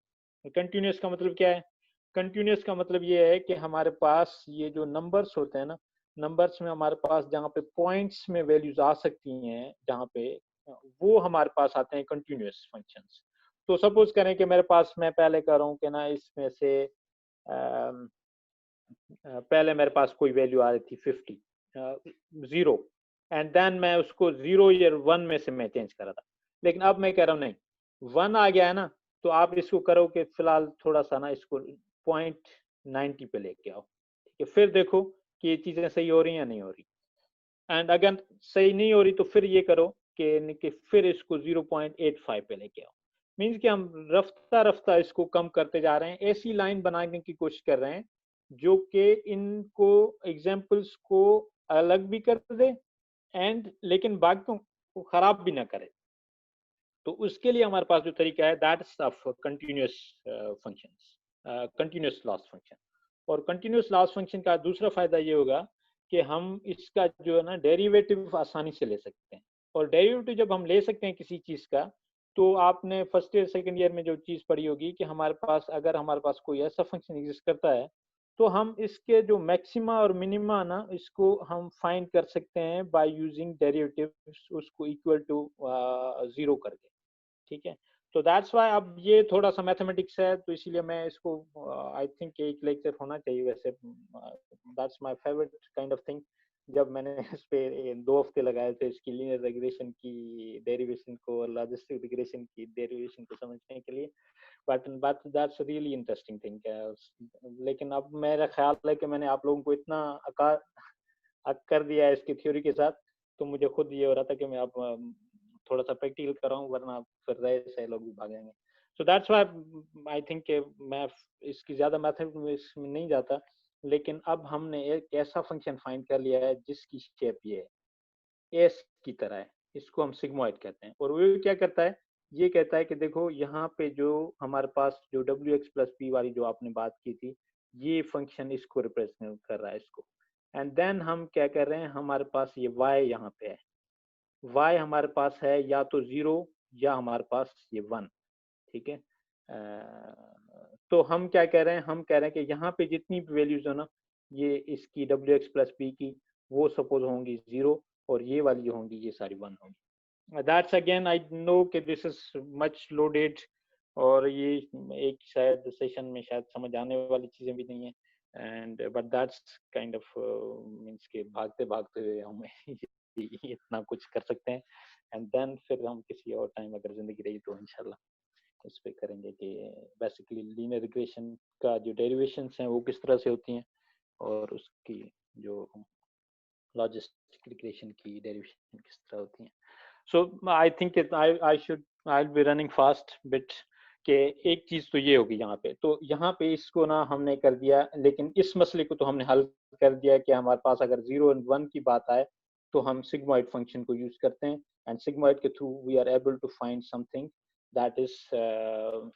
कंटिन्यूअस का मतलब क्या है? कंटिन्यूअस का मतलब ये है कि हमारे पास ये जो नंबर्स होते हैं ना, नंबर्स में हमारे पास जहाँ पे पॉइंट्स में वैल्यूज आ सकती हैं, जहाँ पे वो हमारे पास आते हैं कंटिन्यूअस फंक्शंस। तो सपोज करें कि मेरे पास, मैं पहले कर रहा हूँ कि ना इसमें से पहले मेरे पास कोई वैल्यू आ रही थी 50 0 एंड देन मैं उसको 0 या 1 में से मैं चेंज कर रहा था। लेकिन अब मैं कह रहा हूँ नहीं, 1 आ गया है ना, तो आप इसको करो कि फिलहाल थोड़ा सा ना इसको 0.90 पे लेके आओ। ठीक है, फिर देखो कि ये चीजें सही हो रही हैं या नहीं हो रही। एंड अगर सही नहीं हो रही तो फिर ये करो कि फिर इसको 0.85 पे लेके आओ। मीन्स कि हम रफ्ता रफ्ता इसको कम करते जा रहे हैं, ऐसी लाइन बनाने की कोशिश कर रहे हैं जो कि इनको एग्जाम्पल्स को अलग भी कर दे एंड लेकिन बाकियों को खराब भी ना करे। तो उसके लिए हमारे पास जो तरीका है that's of continuous functions, continuous loss function. और कंटिन्यूअस लॉस फंक्शन का दूसरा फायदा ये होगा कि हम इसका जो है ना डेरिवेटिव आसानी से ले सकते हैं। और डेरिवेटिव जब हम ले सकते हैं किसी चीज का, तो आपने फर्स्ट ईयर सेकंड ईयर में जो चीज पढ़ी होगी कि हमारे पास अगर हमारे पास कोई ऐसा फंक्शन एग्जिस्ट करता है तो हम इसके जो मैक्सिमा और मिनिमा ना इसको हम फाइंड कर सकते हैं बाय यूजिंग डेरिवेटिव्स, उसको इक्वल टू 0 करके, ठीक है। तो दैट्स वाई अब ये थोड़ा सा मैथमेटिक्स है, तो इसीलिए मैं इसको आई थिंक एक लेक्चर होना चाहिए वैसे, that's my favourite kind of thing. जब मैंने इस पे 2 हफ्ते लगाए थे इसकी लीनियर रिग्रेशन की डेरिवेशन को और लॉजिस्टिक रिग्रेशन की डेरिवेशन को समझने के लिए, but that's really interesting thing. लेकिन अब मेरा ख्याल है कि मैंने आप लोगों को इतना हक कर दिया है इसकी थ्योरी के साथ, तो मुझे खुद ये हो रहा था कि मैं अब थोड़ा सा प्रैक्टिकल कर रहा हूँ, वरना फिर रहे से लोग भी भागेंगे। सो दैट्स व्हाई आई थिंक मैं इसकी ज्यादा मैथमेटिक्स में नहीं जाता, लेकिन अब हमने एक ऐसा फंक्शन फाइंड कर लिया है जिसकी शेप ये है, एस की तरह है, इसको हम सिग्मोइड कहते हैं। और वो क्या करता है, ये कहता है कि देखो यहाँ पे जो हमारे पास जो डब्ल्यू एक्स प्लस पी वाली जो आपने बात की थी, ये फंक्शन इसको रिप्रेजेंट कर रहा है इसको। एंड देन हम क्या कर रहे हैं, हमारे पास ये y यहाँ पे है, y हमारे पास है या तो 0 या हमारे पास ये 1, ठीक है। तो हम क्या कह रहे हैं, हम कह रहे हैं कि यहाँ पे जितनी भी वैल्यूज हो ना, ये इसकी डब्ल्यू एक्स प्लस पी की, वो सपोज होंगी 0, और ये वाली जो होंगी ये सारी 1 होंगी। दैट्स अगेन आई नो कि दिस इज मच लोडेड, और ये एक शायद सेशन में शायद समझ आने वाली चीजें भी नहीं है, and but that's kind of means के भागते भागते हुए हम इतना कुछ कर सकते हैं। एंड देन फिर हम किसी और टाइम अगर जिंदगी रही तो इंशाल्लाह इस पे करेंगे कि बेसिकली लीनियर रिग्रेशन का जो डेरिवेशंस हैं वो किस तरह से होती हैं, और उसकी जो लॉजिस्टिक रिग्रेशन की डेरिवेशन किस तरह होती हैं। So I think I will be running fast bit कि एक चीज तो ये होगी यहाँ पे, तो यहाँ पे इसको ना हमने कर दिया, लेकिन इस मसले को तो हमने हल कर दिया कि हमारे पास अगर 0 और 1 की बात आए तो हम सिग्मॉइड फंक्शन को यूज करते हैं, एंड सिग्मॉइड के through we are able to find something that is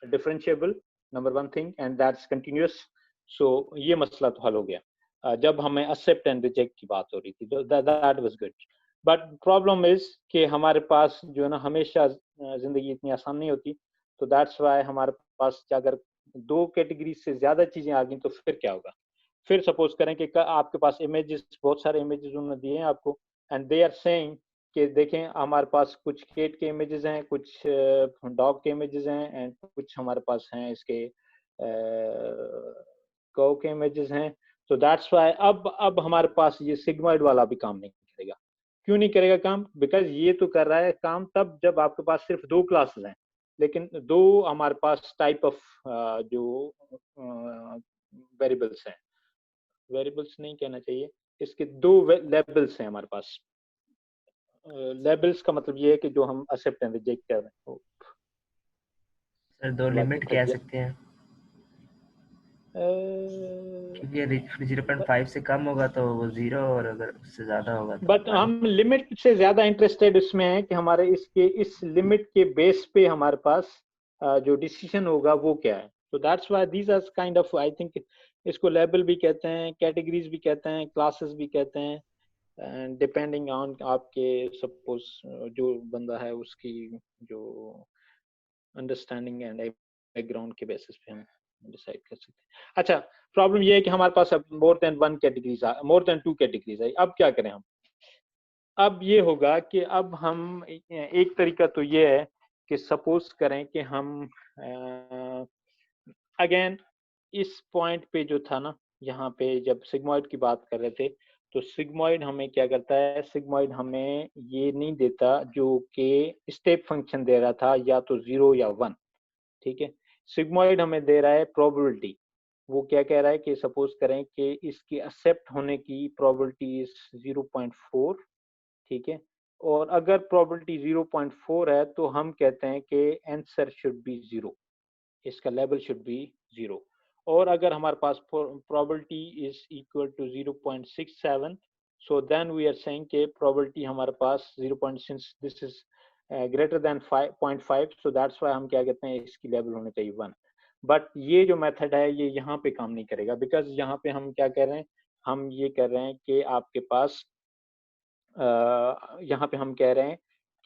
differentiable, number 1 thing, and that's continuous. So ये मसला तो हल हो गया। जब हमें एक्सेप्ट एंड रिजेक्ट की बात हो रही थी, that was good, but problem is कि हमारे पास जो है ना हमेशा जिंदगी इतनी आसान नहीं होती, तो दैट्स वाई हमारे पास अगर 2 कैटेगरी से ज्यादा चीजें आ गई तो फिर क्या होगा। फिर सपोज करें कि आपके पास इमेजेस, बहुत सारे इमेजेस उन्होंने दिए हैं आपको, एंड दे आर सेइंग कि देखें हमारे पास कुछ केट के इमेजेस हैं, कुछ डॉग के इमेजेस हैं, एंड कुछ हमारे पास हैं इसके कौ के इमेजेस हैं। तो दैट्स वाई अब हमारे पास ये सिग्मॉइड वाला भी काम नहीं करेगा। क्यों नहीं करेगा काम? बिकॉज ये तो कर रहा है काम तब जब आपके पास सिर्फ 2 क्लासेस हैं, लेकिन 2 हमारे पास टाइप ऑफ जो वेरिएबल्स हैं, वेरिएबल्स नहीं कहना चाहिए, इसके 2 लेबल्स हैं हमारे पास। लेबल्स का मतलब ये है कि जो हम एक्सेप्ट एंड रिजेक्ट कर रहे हैं। सर 2 लिमिट कह सकते हैं, क्योंकि क्योंकि 0.5 से कम होगा तो वो 0, और अगर उससे ज्यादा होगा तो बट हम लिमिट से ज्यादा इंटरेस्टेड इसमें है कि हमारे इस लिमिट के बेस पे हमारे पास जो डिसीजन होगा वो क्या है। तो that's why these are kind of, I think इसको लेबल भी कहते हैं, कैटेगरीज भी कहते हैं, क्लासेस भी कहते हैं, एंड डिपेंडिंग ऑन आपके सपोज जो बंदा है उसकी जो अंडरस्टैंडिंग एंड बैकग्राउंड के बेसिस पे हम डिसाइड कर सकते हैं। अच्छा, प्रॉब्लम ये है कि हमारे पास अब मोर देन 2 कैटेगरीज है। अब क्या करें हम? अब ये होगा कि अब हम एक तरीका तो ये है कि सपोज करें कि हम अगेन इस पॉइंट पे जो था ना, यहाँ पे जब सिग्मॉइड की बात कर रहे थे, तो सिग्मॉइड हमें क्या करता है, सिग्मॉइड हमें ये नहीं देता जो कि स्टेप फंक्शन दे रहा था, या तो 0 या 1, ठीक है। सिग्मॉइड हमें दे रहा है प्रोबेबिलिटी। वो क्या कह रहा है कि सपोज करें कि इसकी एक्सेप्ट होने की प्रोबेबिलिटी इज 0.4, ठीक है। और अगर प्रोबेबिलिटी 0.4 है तो हम कहते हैं कि आंसर शुड बी 0, इसका लेवल शुड बी 0। और अगर हमारे पास probability is equal to 0.67, so then we are saying कि प्रोबेबिलिटी हमारे पास 0.6, this is greater than 0.5, so that's why हम क्या कहते हैं इसकी लेवल होनी चाहिए 1। बट ये जो मेथड है ये यहाँ पे काम नहीं करेगा, बिकॉज यहाँ पे हम क्या कर रहे हैं, हम ये कर रहे हैं कि आपके पास यहाँ पे हम कह रहे हैं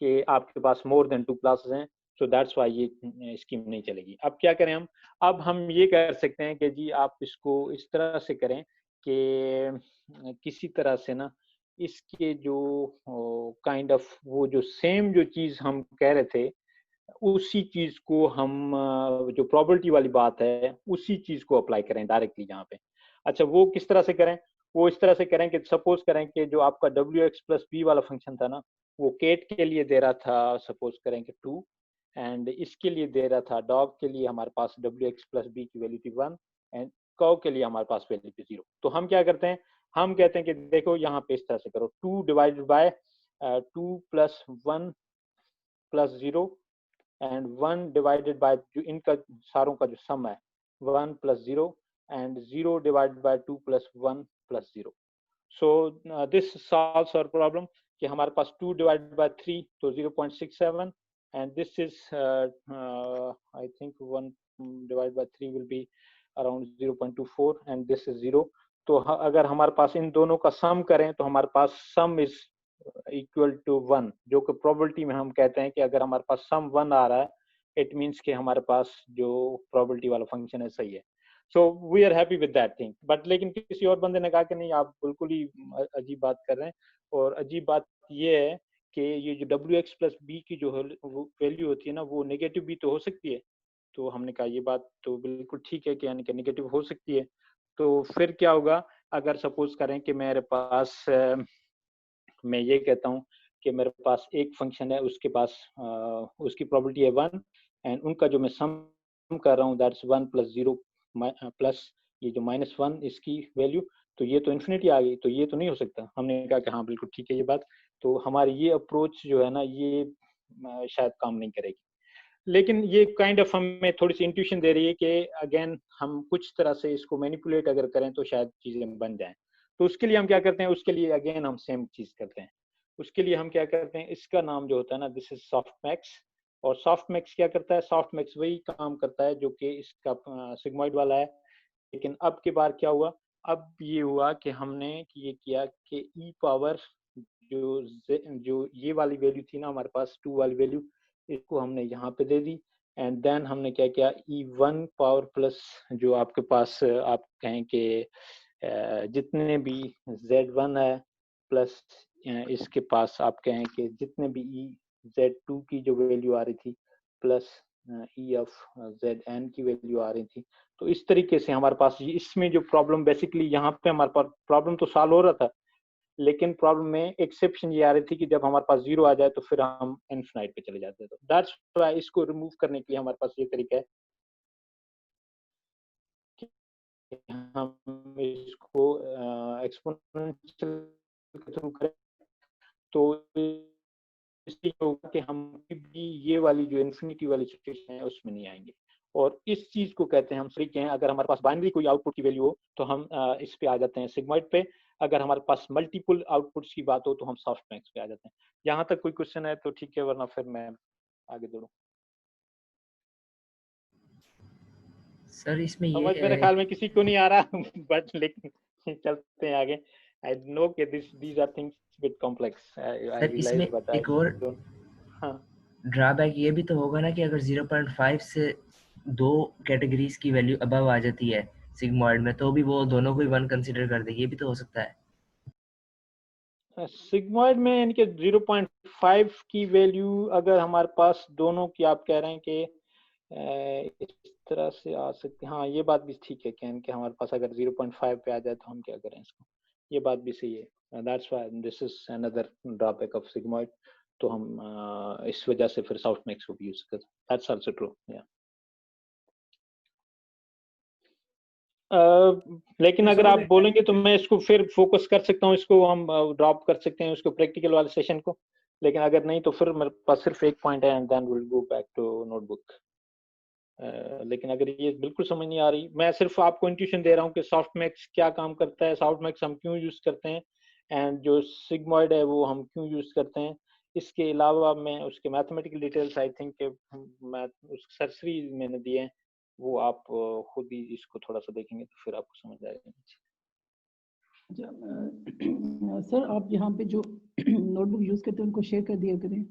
कि आपके पास मोर देन 2 क्लासेस हैं, सो दैट्स वाई ये स्कीम नहीं चलेगी। अब क्या करें हम? अब हम ये कर सकते हैं कि जी आप इसको इस तरह से करें कि किसी तरह से ना इसके जो काइंड ऑफ वो जो सेम जो चीज़ हम कह रहे थे, उसी चीज़ को हम जो प्रोबेबिलिटी वाली बात है, उसी चीज़ को अप्लाई करें डायरेक्टली यहाँ पे। अच्छा, वो किस तरह से करें? वो इस तरह से करें कि सपोज़ करें कि जो आपका wx प्लस b वाला फंक्शन था ना, वो केट के लिए दे रहा था, सपोज़ करें कि 2, एंड इसके लिए दे रहा था, डॉग के लिए हमारे पास wx प्लस b की वैल्यू थी 1, एंड काऊ के लिए हमारे पास वैल्यू थी 0। तो हम क्या करते हैं? हम कहते हैं कि देखो यहाँ पे इस तरह से करो, 2 divided by 2 plus 1 plus 0 and 1 divided by जो इनका सारों का जो सम है 1 plus 0 and 0 divided by 2 plus 1 plus 0। So this solves our problem कि हमारे पास 2 डिवाइडेड बाय 3 तो 0.67 and this is I think 1 divided by 3 will be around 0.24 and this is 0। तो अगर हमारे पास इन दोनों का सम करें तो हमारे पास सम इज इक्वल टू 1, जो कि प्रोबेबिलिटी में हम कहते हैं कि अगर हमारे पास सम 1 आ रहा है, इट मीन्स कि हमारे पास जो प्रोबेबिलिटी वाला फंक्शन है सही है। So we are happy with that thing. But लेकिन किसी और बंदे ने कहा कि नहीं, आप बिल्कुल ही अजीब बात कर रहे हैं, और अजीब बात ये है कि ये जो wx प्लस b की जो वैल्यू होती है ना, वो नेगेटिव भी तो हो सकती है। तो हमने कहा ये बात तो बिल्कुल ठीक है कि यानी कि नेगेटिव हो सकती है। तो फिर क्या होगा अगर सपोज करें कि मेरे पास मैं ये कहता हूँ कि मेरे पास एक फंक्शन है, उसके पास उसकी प्रोबेबिलिटी है 1, एंड उनका जो मैं सम कर रहा हूँ दैट्स 1 प्लस 0 प्लस ये जो -1 इसकी वैल्यू, तो ये तो इन्फिनिटी आ गई, तो ये तो नहीं हो सकता। हमने कहा कि हाँ बिल्कुल ठीक है ये बात। तो हमारी ये अप्रोच जो है ना, ये शायद काम नहीं करेगी, लेकिन ये काइंड ऑफ हमें थोड़ी सी इंट्यूशन दे रही है कि अगेन हम कुछ तरह से इसको मैनिपुलेट अगर करें तो शायद चीजें बन जाएं। तो उसके लिए हम क्या करते हैं? उसके लिए अगेन हम सेम चीज करते हैं। उसके लिए हम क्या करते हैं, इसका नाम जो होता है ना, दिस इज सॉफ्टमैक्स। और सॉफ्टमैक्स क्या करता है? सॉफ्टमैक्स वही काम करता है जो कि इसका सिग्मॉइड वाला है। लेकिन अब की बार क्या हुआ? अब ये हुआ कि हमने ये किया कि ई पावर जो ये वाली वैल्यू थी ना हमारे पास 2 वाली वैल्यू, इसको हमने यहाँ पे दे दी। एंड देन हमने क्या किया, E1 पावर प्लस जो आपके पास आप कहें कि जितने भी Z1 है प्लस इसके पास आप कहें कि जितने भी Z2 की जो वैल्यू आ रही थी प्लस E ऑफ Zn की वैल्यू आ रही थी। तो इस तरीके से हमारे पास इसमें जो प्रॉब्लम बेसिकली यहाँ पे हमारे पास प्रॉब्लम तो सॉल्व हो रहा था, लेकिन प्रॉब्लम में एक्सेप्शन ये आ रही थी कि जब हमारे पास 0 आ जाए तो फिर हम इनफिनाइट पे चले जाते हैं। तो दैट्स व्हाई इसको रिमूव करने के लिए हमारे पास ये तरीका है कि हम इसको एक्सपोनेंशियल के थ्रू करें। तो इससे होगा कि हम भी ये वाली जो इन्फिनिटी वाली सिचुएशन है उसमें नहीं आएंगे। और इस चीज को कहते हैं हम फ्री के हैं। अगर हमारे पास बाइनरी कोई आउटपुट की वैल्यू हो तो हम इस पे आ जाते हैं सिग्मॉइड पे। अगर हमारे पास मल्टीपल आउटपुट्स की बात हो तो हम सॉफ्टमैक्स पे आ जाते हैं। यहाँ तक कोई क्वेश्चन है तो ठीक है, वरना फिर मैं आगे बढ़ूँ। सर इसमें ये समझ मेरे ख्याल में किसी को नहीं आ रहा बट लेकिन चलते हैं आगे। आई नो कि these are things bit complex, I sir इसमें realize, but I एक और don't. हाँ ड्रॉबैक ये भी तो होगा ना कि अगर 0.5 से 2 कैटेगरीज की वैल्यू अबव आ जाती है सिग्मॉइड में, तो भी वो दोनों को ही 1 कंसीडर कर दे, ये भी तो हो सकता है। सिग्मॉइड में इनके 0.5 की वैल्यू अगर हमारे पास दोनों की आप कह रहे हैं कि इस तरह से आ सकती है, हाँ ये बात भी ठीक है कि हमारे पास अगर 0.5 पे आ जाए तो हम क्या करें इसको, ये बात भी सही है। That's why this is another drawback of sigmoid. तो हम इस वजह से फिर सॉफ्टमैक्स को भी यूज करते हैं। That's also true. लेकिन अगर आप बोलेंगे तो मैं इसको फिर फोकस कर सकता हूँ, इसको हम ड्रॉप कर सकते हैं उसको प्रैक्टिकल वाले सेशन को। लेकिन अगर नहीं तो फिर मेरे पास सिर्फ एक पॉइंट है and then will go back to notebook. लेकिन अगर ये बिल्कुल समझ नहीं आ रही, मैं सिर्फ आपको इंट्यूशन दे रहा हूँ कि सॉफ्टमैक्स क्या काम करता है, सॉफ्टमैक्स हम क्यों यूज करते हैं, एंड जो सिग्मॉइड है वो हम क्यों यूज करते हैं। इसके अलावा मैं उसके मैथमेटिकल डिटेल्स आई थिंक मैं उस सरसरी मैंने दिए हैं, वो आप खुद ही इसको थोड़ा सा देखेंगे तो फिर आपको समझ आएगा। सर आप यहाँ पे जो नोटबुक यूज करते हैं उनको शेयर कर दिया करें।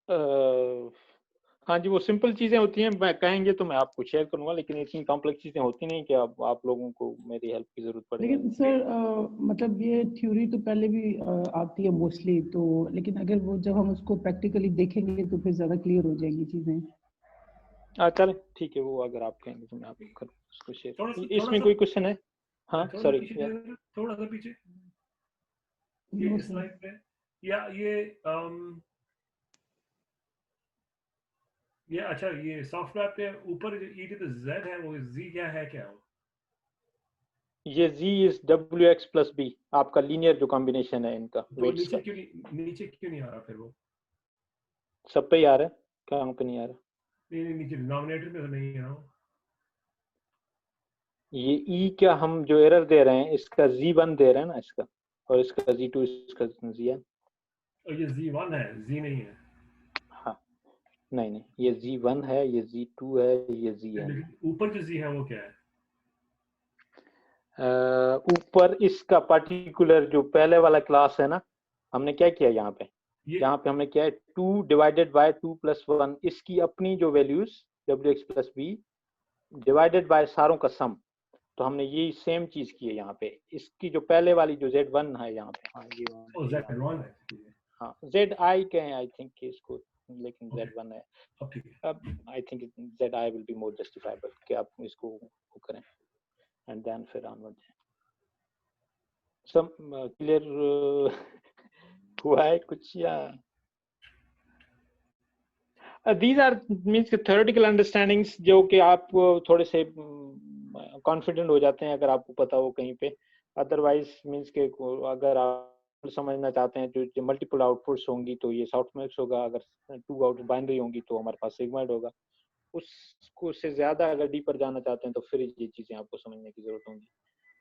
हाँ जी, वो सिंपल चीजें होती हैं, मैं कहेंगे तो मैं आपको शेयर करूंगा, लेकिन इतनी कॉम्प्लेक्स चीजें होती नहीं कि आप लोगों को मेरी हेल्प की जरूरत पड़े। लेकिन सर मतलब ये थ्योरी तो पहले भी आती है मोस्टली, तो लेकिन अगर वो जब हम उसको प्रैक्टिकली देखेंगे तो फिर ज्यादा क्लियर हो जाएगी चीजें। चल ठीक है, वो अगर आप कहेंगे तो मैं आपको उसको शेयर। इसमें थोड़ा कोई क्वेश्चन है? हाँ सॉरी, थोड़ा सा पीछे ये स्लाइड पे, या ये अच्छा, ये सॉफ्टवेयर पे ऊपर ई टू द जेड है, वो जी क्या है, क्या वो? ये z is wx plus b, आपका लीनियर जो कॉम्बिनेशन है इनका तो वेट्स का। नीचे क्यों नहीं आ रहा फिर वो? सब पे ही आ रहा है, कहाँ पे नहीं आ रहा? नहीं, नीचे डिनोमिनेटर पे तो नहीं है वो। ये e क्या हम जो एरर दे रहे हैं इसका z1 दे रहे हैं ना इसका, और इसका z2, इसका z है। और ये z1 है, z नहीं है। हाँ नहीं, ये z1 है, ये z2 है, ये z है। लेकिन ऊपर जो z है वो क्या है? ऊपर इसका पर्टिकुलर जो पहले वाला क्लास है ना, हमने क्या किया यहाँ पे, यहाँ पे हमने क्या है 2 डिवाइडेड बाय 2 प्लस 1, इसकी अपनी जो values wx plus b divided by सारों का सम। तो हमने ये सेम चीज की है यहाँ पे, इसकी जो पहले वाली जो z1 है यहाँ पे, हाँ ये z1 है, हाँ zi कहें आई थिंक इसको, लेकिन z1 है। अब I think zi will be more justifiable कि आप इसको वो करें, एंड देन फिर ऑनवर्ड सब क्लियर हुआ है कुछ, या these are means theoretical understandings जो कि आप थोड़े से कॉन्फिडेंट हो जाते हैं अगर आपको पता हो कहीं पे। अदरवाइज मीन्स के अगर आप समझना चाहते हैं जो मल्टीपल आउटपुट्स होंगी तो ये सॉफ्टमैक्स होगा, अगर 2 आउट बाइनरी होंगी तो हमारे पास सिग्मॉइड होगा। उसको से ज्यादा अगर डीपर जाना चाहते हैं तो फिर ये चीजें आपको समझने की जरूरत होगी।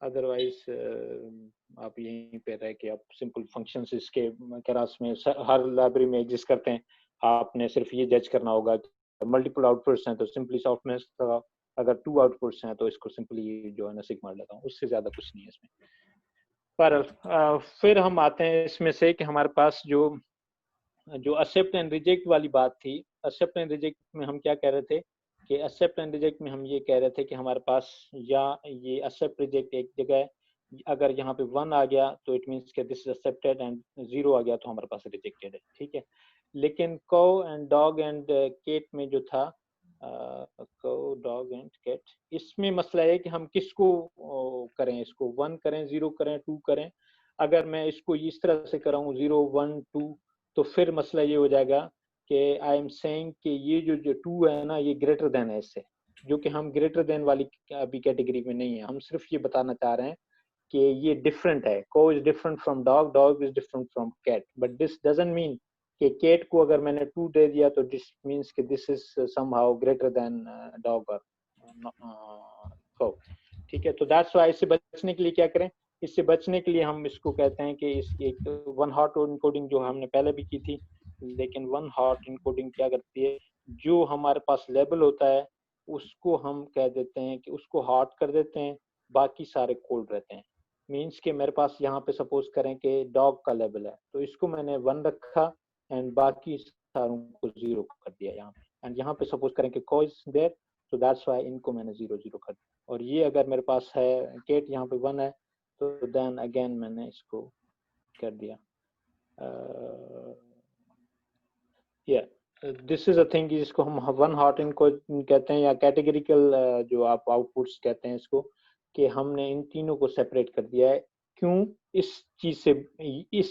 अदरवाइज आप यहीं पे रह के आप सिंपल फंक्शंस इसके क्लास में हर लाइब्रेरी में एग्जिस्ट करते हैं, आपने सिर्फ ये जज करना होगा कि मल्टीपल आउटपुट्स हैं तो सिंपली सॉफ्टमैक्स लगाओ, अगर 2 आउटपुट्स हैं तो इसको सिंपली जो है ना सिग्मॉइड लगाओ, उससे ज्यादा कुछ नहीं है इसमें। पर फिर हम आते हैं इसमें से कि हमारे पास जो एक्सेप्ट एंड रिजेक्ट वाली बात थी, एक्सेप्ट एंड रिजेक्ट में हम क्या कह रहे थे कि एक्सेप्ट एंड रिजेक्ट में हम ये कह रहे थे कि हमारे पास या ये एक्सेप्ट रिजेक्ट एक जगह है, अगर यहाँ पे 1 आ गया तो इट मींस कि दिस इज एक्सेप्टेड, एंड 0 आ गया तो हमारे पास रिजेक्टेड है, ठीक है। लेकिन कौ एंड डॉग एंड केट में जो था, कौ डॉग एंड केट, इसमें मसला है कि हम किसको करें, इसको 1 करें, 0 करें, 2 करें। अगर मैं इसको इस तरह से कराऊं 0 1 2, तो फिर मसला ये हो जाएगा कि आई एम सेइंग कि ये जो 2 है ना ये ग्रेटर देन है इससे, जो कि हम ग्रेटर देन वाली अभी कैटेगरी में नहीं है। हम सिर्फ ये बताना चाह रहे हैं कि ये डिफरेंट है, cow is different from dog, dog is different from cat, but this doesn't mean कि कैट को अगर मैंने 2 दे दिया तो दिस मींस कि this is somehow greater than dog और को, ठीक है। तो दैट्स व्हाई इससे बचने के लिए क्या करें, इससे बचने के लिए हम इसको कहते हैं कि इस एक वन हॉट इनकोडिंग जो हमने पहले भी की थी, लेकिन वन हॉट इनकोडिंग क्या करती है, जो हमारे पास लेबल होता है उसको हम कह देते हैं कि उसको हॉट कर देते हैं, बाकी सारे कोल्ड रहते हैं। मींस कि मेरे पास यहाँ पे सपोज करें कि डॉग का लेबल है तो इसको मैंने 1 रखा एंड बाकी सारों को 0 कर दिया यहाँ पे, एंड यहाँ पे सपोज करें कि को इज देयर, तो दैट्स व्हाई इनको मैंने 0 0 कर दिया। और ये अगर मेरे पास है केट यहाँ पे 1 है तो देन अगेन मैंने इसको कर दिया। दिस इज अ थिंग जिसको हम वन हॉट इनको कहते हैं, या कैटेगरिकल जो आप आउटपुट्स कहते हैं इसको, कि हमने इन तीनों को सेपरेट कर दिया है। क्यों? इस चीज से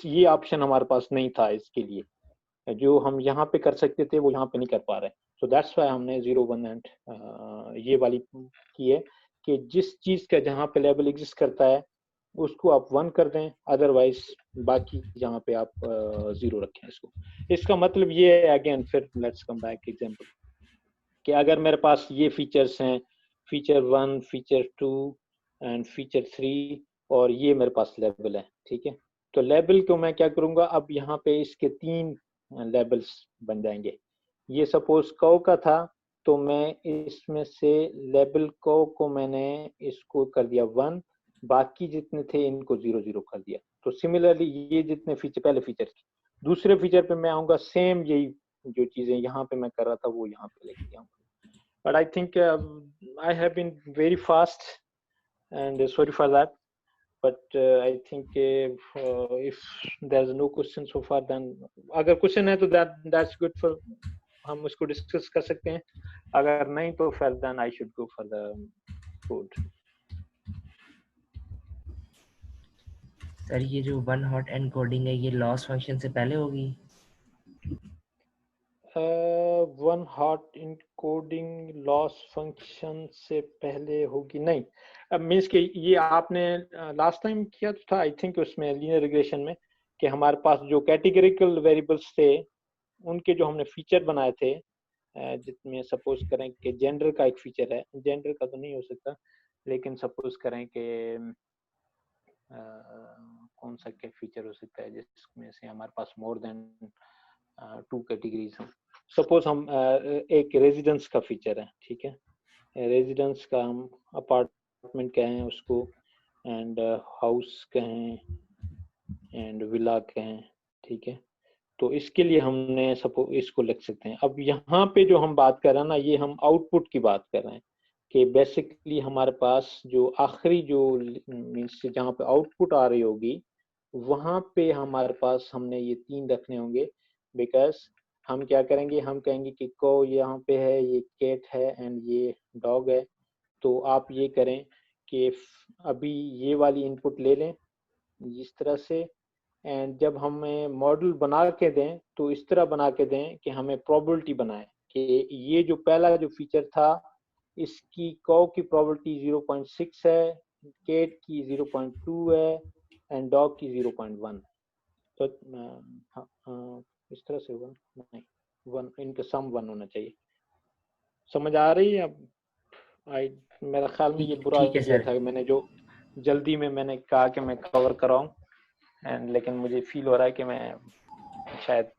ये ऑप्शन हमारे पास नहीं था, इसके लिए जो हम यहाँ पे कर सकते थे वो यहाँ पे नहीं कर पा रहे, सो दैट्स व्हाई हमने 0 1 एंड ये वाली की है कि जिस चीज का जहाँ पे लेवल एग्जिस्ट करता है उसको आप 1 कर दें, अदरवाइज बाकी जहाँ पे आप 0 रखें इसको। इसका मतलब ये है, अगेन फिर लेट्स कम बैक एग्जांपल, कि अगर मेरे पास ये फीचर्स हैं, फीचर 1, फीचर 2 एंड फीचर 3, और ये मेरे पास लेवल है, ठीक है। तो लेवल को मैं क्या करूंगा, अब यहाँ पे इसके 3 लेवल्स बन जाएंगे। ये सपोज कौ का था तो मैं इसमें से लेबल को मैंने इसको कर दिया 1, बाकी जितने थे इनको 0 0 कर दिया। तो सिमिलरली ये जितने फीचर पहले फीचर, दूसरे फीचर पे मैं आऊंगा, सेम यही जो चीजें यहाँ पे मैं कर रहा था वो यहाँ पे लेके आऊँ. But I think I have been very fast, and sorry for that. But I think if there's no question so far, then अगर question है तो that's good for हम उसको discuss कर सकते हैं. अगर नहीं तो फिर then I should go for the code. Sir ये जो वन हॉट एनकोडिंग है ये लॉस फंक्शन से पहले होगी? One hot encoding loss function से पहले होगी नहीं. मीन्स कि ये आपने लास्ट टाइम किया था आई थिंक उसमें लीनियर रिग्रेशन में कि हमारे पास जो कैटेगरिकल वेरिएबल्स थे उनके जो हमने फीचर बनाए थे, जिसमें सपोज करें कि जेंडर का एक फीचर है, जेंडर का तो नहीं हो सकता लेकिन सपोज करें कि कौन सा क्या फीचर हो सकता है जिसमें से हमारे पास मोर देन 2 कैटेगरीज हैं. सपोज हम एक रेजिडेंस का फीचर है, ठीक है, रेजिडेंस का हम अपार्टमेंट कहें उसको, एंड हाउस कहें, एंड विला कहें, ठीक है. तो इसके लिए हमने सपोज इसको लिख सकते हैं. अब यहाँ पे जो हम बात कर रहे हैं ना, ये हम आउटपुट की बात कर रहे हैं कि बेसिकली हमारे पास जो आखिरी जो मीन्स जहाँ पे आउटपुट आ रही होगी वहाँ पे हमारे पास हमने ये 3 रखने होंगे. बिकॉज हम क्या करेंगे, हम कहेंगे कि को यहाँ पे है, ये कैट है एंड ये डॉग है. तो आप ये करें कि अभी ये वाली इनपुट ले लें इस तरह से, एंड जब हमें मॉडल बना के दें तो इस तरह बना के दें कि हमें प्रोबेबिलिटी बनाए कि ये जो पहला जो फीचर था इसकी कौ की प्रोबेबिलिटी 0.6 है, कैट की 0.2 है एंड डॉग की 0.1. तो इस तरह से होगा नहीं, 1 इनका सम 1 होना चाहिए. समझ आ रही है? अब मेरा ख्याल में ये बुरा किया था, मैंने जो जल्दी में मैंने कहा कि मैं कवर कराऊं, एंड लेकिन मुझे फील हो रहा है कि मैं शायद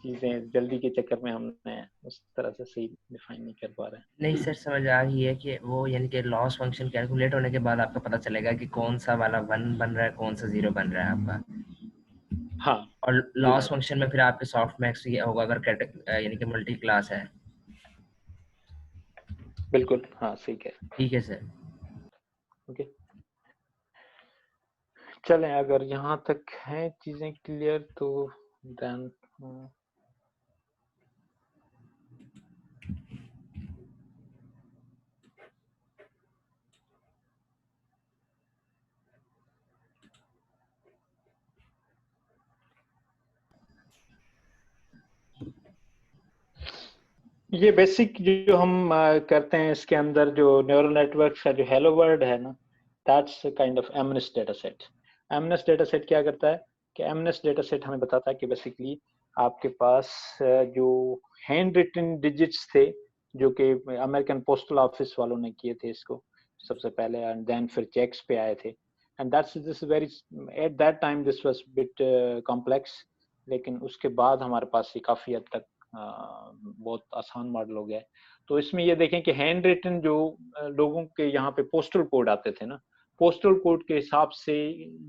चीजें जल्दी के चक्कर में हमने उस तरह से सही डिफाइन नहीं कर पा रहे हैं. नहीं सर, समझ आ रही है कि वो यानी कि लॉस फंक्शन कैलकुलेट होने के बाद आपको पता चलेगा कि कौन सा वाला 1 बन रहा है, कौन सा 0 बन रहा है आपका. हाँ, और लॉस फंक्शन में फिर आपके सॉफ्ट मैक्स ये होगा अगर यानी कि मल्टी क्लास है. बिल्कुल, हाँ सही है. ठीक है सर. ओके, चलें अगर यहाँ तक हैं चीजें क्लियर तो देन ये बेसिक जो हम करते हैं इसके अंदर जो न्यूरल नेटवर्क का जो हेलो वर्ल्ड है ना, that's kind of MNIST data set. MNIST data set क्या करता है कि एमनेस डेटा सेट हमें बताता है कि बेसिकली आपके पास जो हैंड रिटन डिजिट्स थे जो कि अमेरिकन पोस्टल ऑफिस वालों ने किए थे इसको सबसे पहले, एंड देन फिर चेक्स पे आए थे, and that's this very at that time this was bit complex. लेकिन उसके बाद हमारे पास ये काफी हद तक बहुत आसान मॉडल हो गया है. तो इसमें ये देखें कि हैंड रिटन जो लोगों के यहाँ पे पोस्टल कोड आते थे ना, पोस्टल कोड के हिसाब से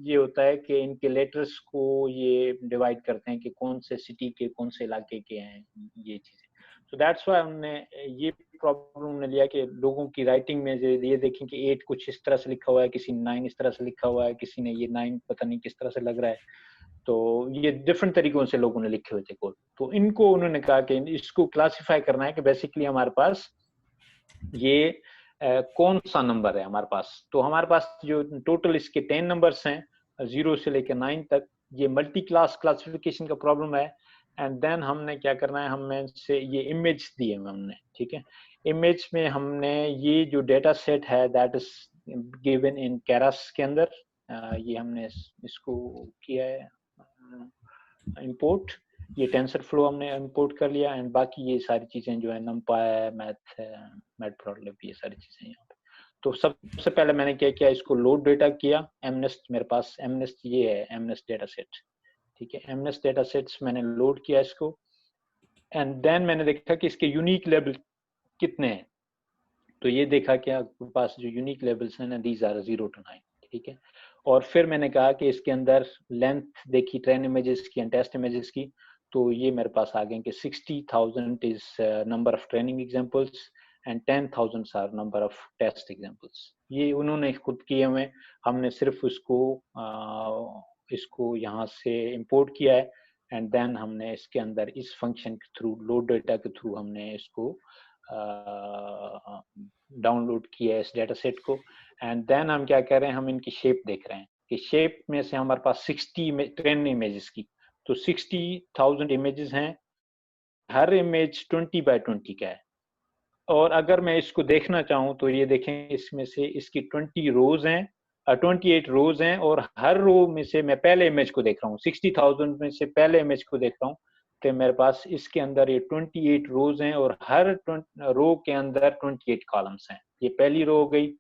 ये होता है कि इनके लेटर्स को ये डिवाइड करते हैं कि कौन से सिटी के कौन से इलाके के हैं ये चीजें. तो दैट्स व्हाई हमने ये प्रॉब्लम हमने लिया कि लोगों की राइटिंग में ये देखें कि 8 कुछ इस तरह से लिखा हुआ है, किसी ने 9 इस तरह से लिखा हुआ है, किसी ने ये 9 पता नहीं किस तरह से लग रहा है. तो ये डिफरेंट तरीकों से लोगों ने लिखे हुए थे कोड. तो इनको उन्होंने कहा कि इसको क्लासिफाई करना है कि बेसिकली हमारे पास ये कौन सा नंबर है हमारे पास. तो हमारे पास जो टोटल इसके 10 नंबर्स हैं 0 से लेकर 9 तक, ये मल्टी क्लास क्लासिफिकेशन का प्रॉब्लम है. एंड देन हमने क्या करना है, हमें से ये इमेज दिए हमने, ठीक है. इमेज में हमने ये जो डेटा सेट है that is given in Keras के अंदर, ये हमने इसको किया है इंपोर्ट, ये टेंसर फ्लो हमने इंपोर्ट कर लिया, एंड बाकी ये सारी चीजें जो है नमपाई, मैथ है, मैटप्लॉटलिब, ये सारी चीजें यहाँ पे. तो सबसे पहले मैंने क्या किया, इसको लोड डेटा किया. एमनेस्ट मेरे पास एमनेस्ट ये है, एमनेस्ट डेटा सेट, ठीक है. एमनेस्ट डेटा सेट्स मैंने लोड किया इसको, एंड देन मैंने देखा कि इसके यूनिक लेवल कितने हैं. तो ये देखा कि आपके पास जो यूनिक लेवल्स हैं ना, दीज आर 0 to 9, ठीक है. और फिर मैंने कहा कि इसके अंदर लेंथ देखी ट्रेन इमेजेस की एंड टेस्ट इमेजेस की, तो ये मेरे पास आ गए कि 60,000 is number of training examples and 10,000 are number of test examples. ये उन्होंने खुद किए हुए, हमने सिर्फ इसको यहाँ से इंपोर्ट किया है एंड देन हमने इसके अंदर इस फंक्शन के थ्रू, लोड डेटा के थ्रू हमने इसको डाउनलोड किया है इस डेटा सेट को। एंड देन हम क्या कर रहे हैं, हम इनकी शेप देख रहे हैं कि शेप में से हमारे पास 60 ट्रेन इमेजेस की, तो 60,000 इमेजेस हैं, हर इमेज 20 बाय 20 का है। और अगर मैं इसको देखना चाहूँ तो ये देखें, इसमें से इसकी 20 रोज हैं, 28 रोज हैं, और हर रो में से मैं पहले इमेज को देख रहा हूँ, 60,000 में से पहले इमेज को देख रहा हूँ, तो मेरे पास इसके अंदर ये 28 रोज हैं और हर रो के अंदर 28 कॉलम्स हैं। ये पहली रो हो गई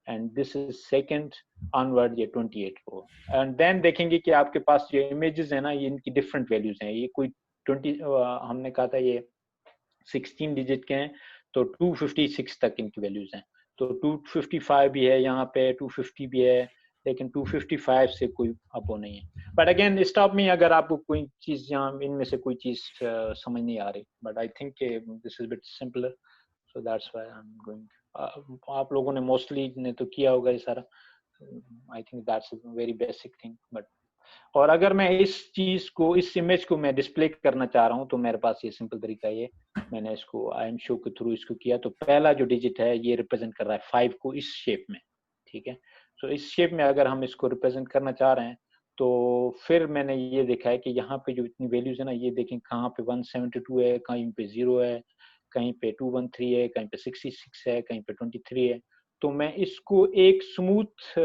and this is second onward, ये 28 रो। एंड देन देखेंगे कि आपके पास जो इमेजेस है ना, ये इनकी डिफरेंट वैल्यूज हैं। ये कोई 20 हमने कहा था ये 16 डिजिट के हैं, तो 256 तक इनकी वैल्यूज हैं। तो 255 भी है यहाँ पे, 250 भी है, लेकिन 255 से कोई अब वो नहीं है। बट अगेन स्टॉप मी अगर आपको कोई चीज यहाँ इनमें से कोई चीज समझ नहीं आ रही, but I think this is bit simpler, so that's why I am going. आप लोगों ने मोस्टली ने तो किया होगा ये सारा, I think that's very basic thing. But और अगर मैं इस चीज को, इस इमेज को मैं डिस्प्ले करना चाह रहा हूँ, तो मेरे पास ये सिंपल तरीका है, मैंने इसको आई एम शो के थ्रू इसको किया। तो पहला जो डिजिट है ये रिप्रेजेंट कर रहा है 5 को इस शेप में, ठीक है। तो इस शेप में अगर हम इसको रिप्रेजेंट करना चाह रहे हैं, तो फिर मैंने ये देखा है कि यहाँ पे जो इतनी वैल्यूज है ना, ये देखें कहाँ पे 172 है, कहीं पे 0 है, कहीं पे 213 है, कहीं पे 66 है, कहीं पे 23 है। तो मैं इसको एक स्मूथ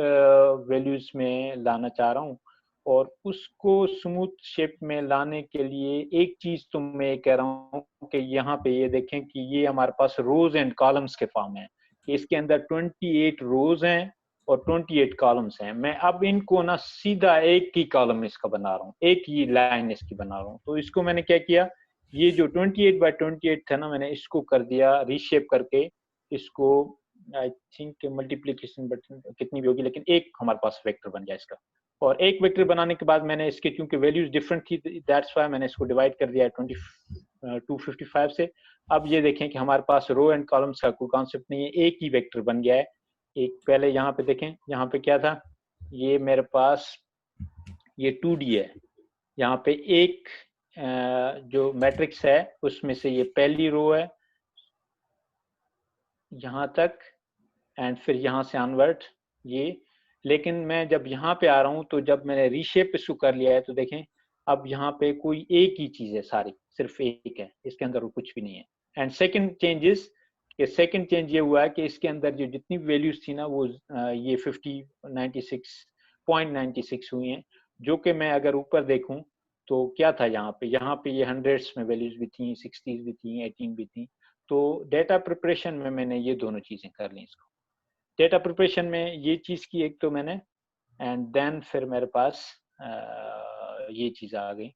वैल्यूज में लाना चाह रहा हूँ, और उसको स्मूथ शेप में लाने के लिए एक चीज तो मैं कह रहा हूँ कि यहाँ पे ये देखें कि ये हमारे पास रोज एंड कॉलम्स के फॉर्म है। इसके अंदर 28 रोज हैं और 28 कॉलम्स हैं। मैं अब इनको ना सीधा एक ही कॉलम इसका बना रहा हूँ, एक ही लाइन इसकी बना रहा हूँ। तो इसको मैंने क्या किया, ये जो 28 बाय 28 था ना, मैंने इसको कर दिया रीशेप करके, इसको आई थिंक मल्टीप्लीकेशन बटन कितनी भी होगी, लेकिन एक हमारे पास वेक्टर बन गया इसका। और एक वेक्टर बनाने के बाद मैंने इसके क्योंकि वैल्यूज डिफरेंट थी, दैट्स व्हाई मैंने इसको डिवाइड कर दिया 255 से। अब ये देखें कि हमारे पास रो एंड कॉलम्स का कोई कॉन्सेप्ट नहीं है, एक ही वेक्टर बन गया है। एक पहले यहाँ पे देखें, यहाँ पे क्या था, ये मेरे पास ये 2D है, यहाँ पे एक जो मैट्रिक्स है उसमें से ये पहली रो है यहाँ तक, एंड फिर यहाँ से ऑनवर्ड ये। लेकिन मैं जब यहाँ पे आ रहा हूँ, तो जब मैंने रीशेप इसको कर लिया है, तो देखें अब यहाँ पे कोई एक ही चीज है, सारी सिर्फ एक है, इसके अंदर कुछ भी नहीं है। एंड सेकंड चेंजेस, ये सेकंड चेंज ये हुआ है कि इसके अंदर जो जितनी वैल्यूज थी ना, वो ये 96.96 हुई हैं, जो कि मैं अगर ऊपर देखूं तो क्या था यहाँ पे ये हंड्रेड्स में वैल्यूज भी थी, 60s भी थी, 18 भी थी। तो डेटा प्रिपरेशन में मैंने ये दोनों चीजें कर ली। इसको डेटा प्रिपरेशन में ये चीज की एक तो मैंने, एंड देन फिर मेरे पास ये चीज आ गई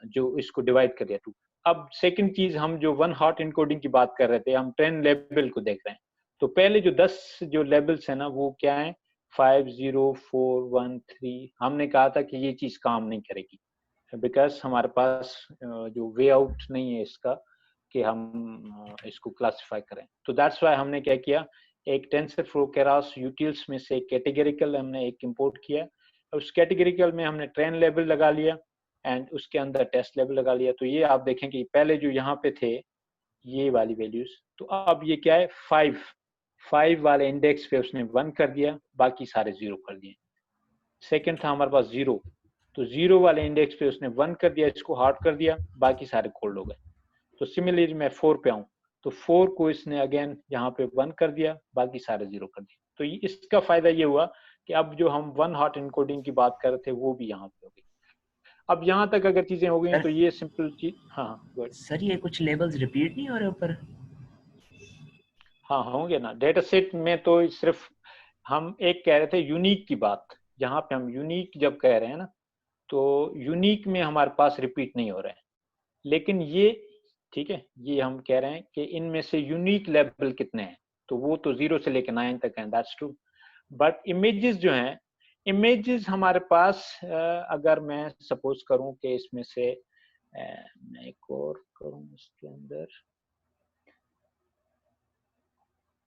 जो इसको डिवाइड कर दिया 2। अब सेकंड चीज, हम जो वन हॉट इनकोडिंग की बात कर रहे थे, हम 10 लेवल को देख रहे हैं। तो पहले जो 10 जो लेवल्स है ना, वो क्या है, 5 0 4 1 3। हमने कहा था कि ये चीज काम नहीं करेगी, बिकॉज हमारे पास जो वे आउट नहीं है इसका कि हम इसको क्लासिफाई करें। तो दैट्स व्हाई हमने क्या किया, एक टेंसरफ्लो केरास यूटिल्स में से कैटेगरिकल हमने एक इंपोर्ट किया। उस कैटेगरिकल में हमने ट्रेन लेवल लगा लिया एंड उसके अंदर टेस्ट लेवल लगा लिया। तो ये आप देखें कि पहले जो यहाँ पे थे ये वाली वैल्यूज, तो अब ये क्या है, 5 वाले इंडेक्स पे उसने 1 कर दिया, बाकी सारे 0 कर दिए। सेकंड था हमारे पास 0, तो 0 वाले इंडेक्स पे उसने 1 कर दिया, इसको हार्ड कर दिया, बाकी सारे कोल्ड हो गए। तो सिमिलरली मैं 4 पे आऊँ, तो 4 को इसने अगेन यहाँ पे 1 कर दिया, बाकी सारे 0 कर दिए। तो इसका फायदा ये हुआ कि अब जो हम वन हॉट इनकोडिंग की बात कर रहे थे वो भी यहाँ पे हो गई। अब यहाँ तक अगर चीजें हो गई तो ये सिंपल चीज। हाँ सर, ये कुछ लेवल्स रिपीट नहीं हो रहे ऊपर? हाँ होंगे ना, डेटा सेट में तो सिर्फ हम एक कह रहे थे यूनिक की बात, यहाँ पे हम यूनिक जब कह रहे हैं ना, तो यूनिक में हमारे पास रिपीट नहीं हो रहे हैं। लेकिन ये ठीक है, ये हम कह रहे हैं कि इनमें से यूनिक लेवल कितने हैं, तो वो तो 0 से लेकर 9 तक हैं, दैट्स ट्रू। बट इमेजेस जो हैं, इमेजेस हमारे पास अगर मैं सपोज करूं कि इसमें से मैं एक और करूँ इसके अंदर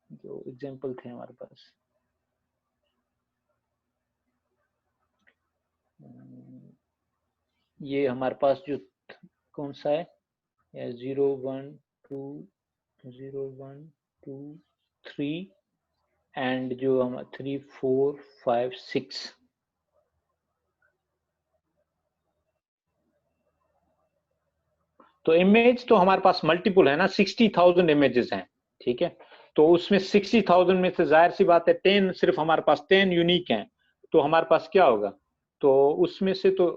जो एग्जांपल थे हमारे पास। ये हमारे पास जो कौन सा है, 0 1 2 0 1 2 3 एंड जो हम 3 4 5 6। तो इमेज तो हमारे पास मल्टीपल है ना, 60,000 इमेजेस हैं, ठीक है। तो उसमें 60,000 में से जाहिर सी बात है 10 सिर्फ हमारे पास 10 यूनिक हैं, तो हमारे पास क्या होगा, तो उसमें से तो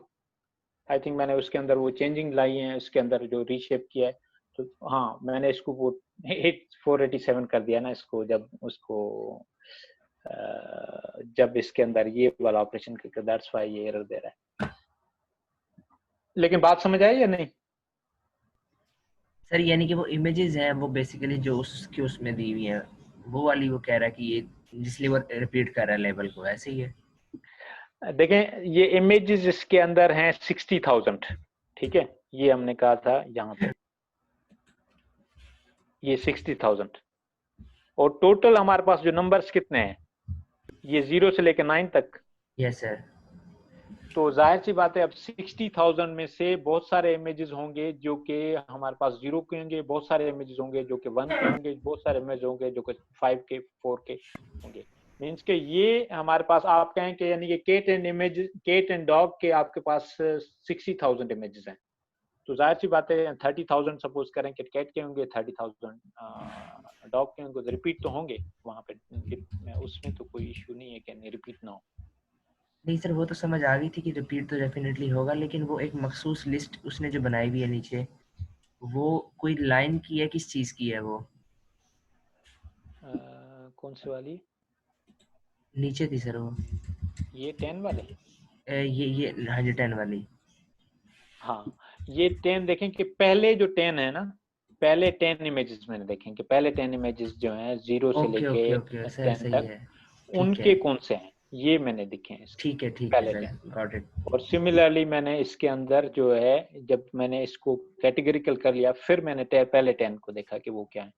आई थिंक मैंने उसके अंदर वो चेंजिंग लाई है, उसके अंदर जो रीशेप किया है, तो हाँ मैंने इसको वो 487 कर दिया ना इसको, जब उसको जब इसके अंदर ये वाला ऑपरेशन करके, दैट्स व्हाई ये एरर दे रहा है। लेकिन बात समझ आई या नहीं? सर यानी कि वो इमेजेस हैं वो बेसिकली जो उसकी उसमें दी हुई हैं वो वाली, वो कह रहा है कि ये जिसलिए वो रिपीट कर रहा है लेवल को, ऐसे ही है। देखें ये इमेजेस इसके अंदर हैं 60,000, ठीक है, ये हमने कहा था यहाँ पे ये 60,000, और टोटल हमारे पास जो नंबर्स कितने हैं, ये 0 से लेकर 9 तक। Yes sir. तो जाहिर सी बात है अब 60,000 में से बहुत सारे इमेजेस होंगे जो कि हमारे पास 0 के होंगे, बहुत सारे इमेजेस होंगे जो कि 1 के होंगे, बहुत सारे इमेज होंगे जो कि 5 के 4 के होंगे। मीन्स के ये हमारे पास आप कहें कि यानी कि केट एंड डॉग के आपके पास 60,000 इमेजेस हैं। तो जाहिर सी बात है 30,000 सपोज करें कि कैट के होंगे, 30,000 डॉग के होंगे, तो रिपीट तो होंगे वहां पे, उसमें तो कोई इश्यू नहीं है कि रिपीट ना हो। नहीं सर वो तो समझ आ गई थी कि रिपीट तो डेफिनेटली होगा, लेकिन वो एक मखसूस लिस्ट उसने जो बनाई हुई है नीचे, वो कोई लाइन की है, किस चीज की है वो? कौन सी वाली? नीचे थी सर वो। ये 10 वाले? ये हाँ जी 10 वाली। हाँ ये 10 देखें कि पहले जो 10 है ना, पहले 10 इमेजेस मैंने देखें कि पहले 10 इमेजेस जो हैं 0 से ओके लेके ओके ओके सर 10 सही तक, है। ठीक उनके है कौन से हैं ये मैंने दिखे हैं इसके ठीक है पहले सर 10। Got it. और सिमिलरली मैंने इसके अंदर जो है जब मैंने इसको कैटेगरिकल कर लिया, फिर मैंने पहले 10 को देखा कि वो क्या है।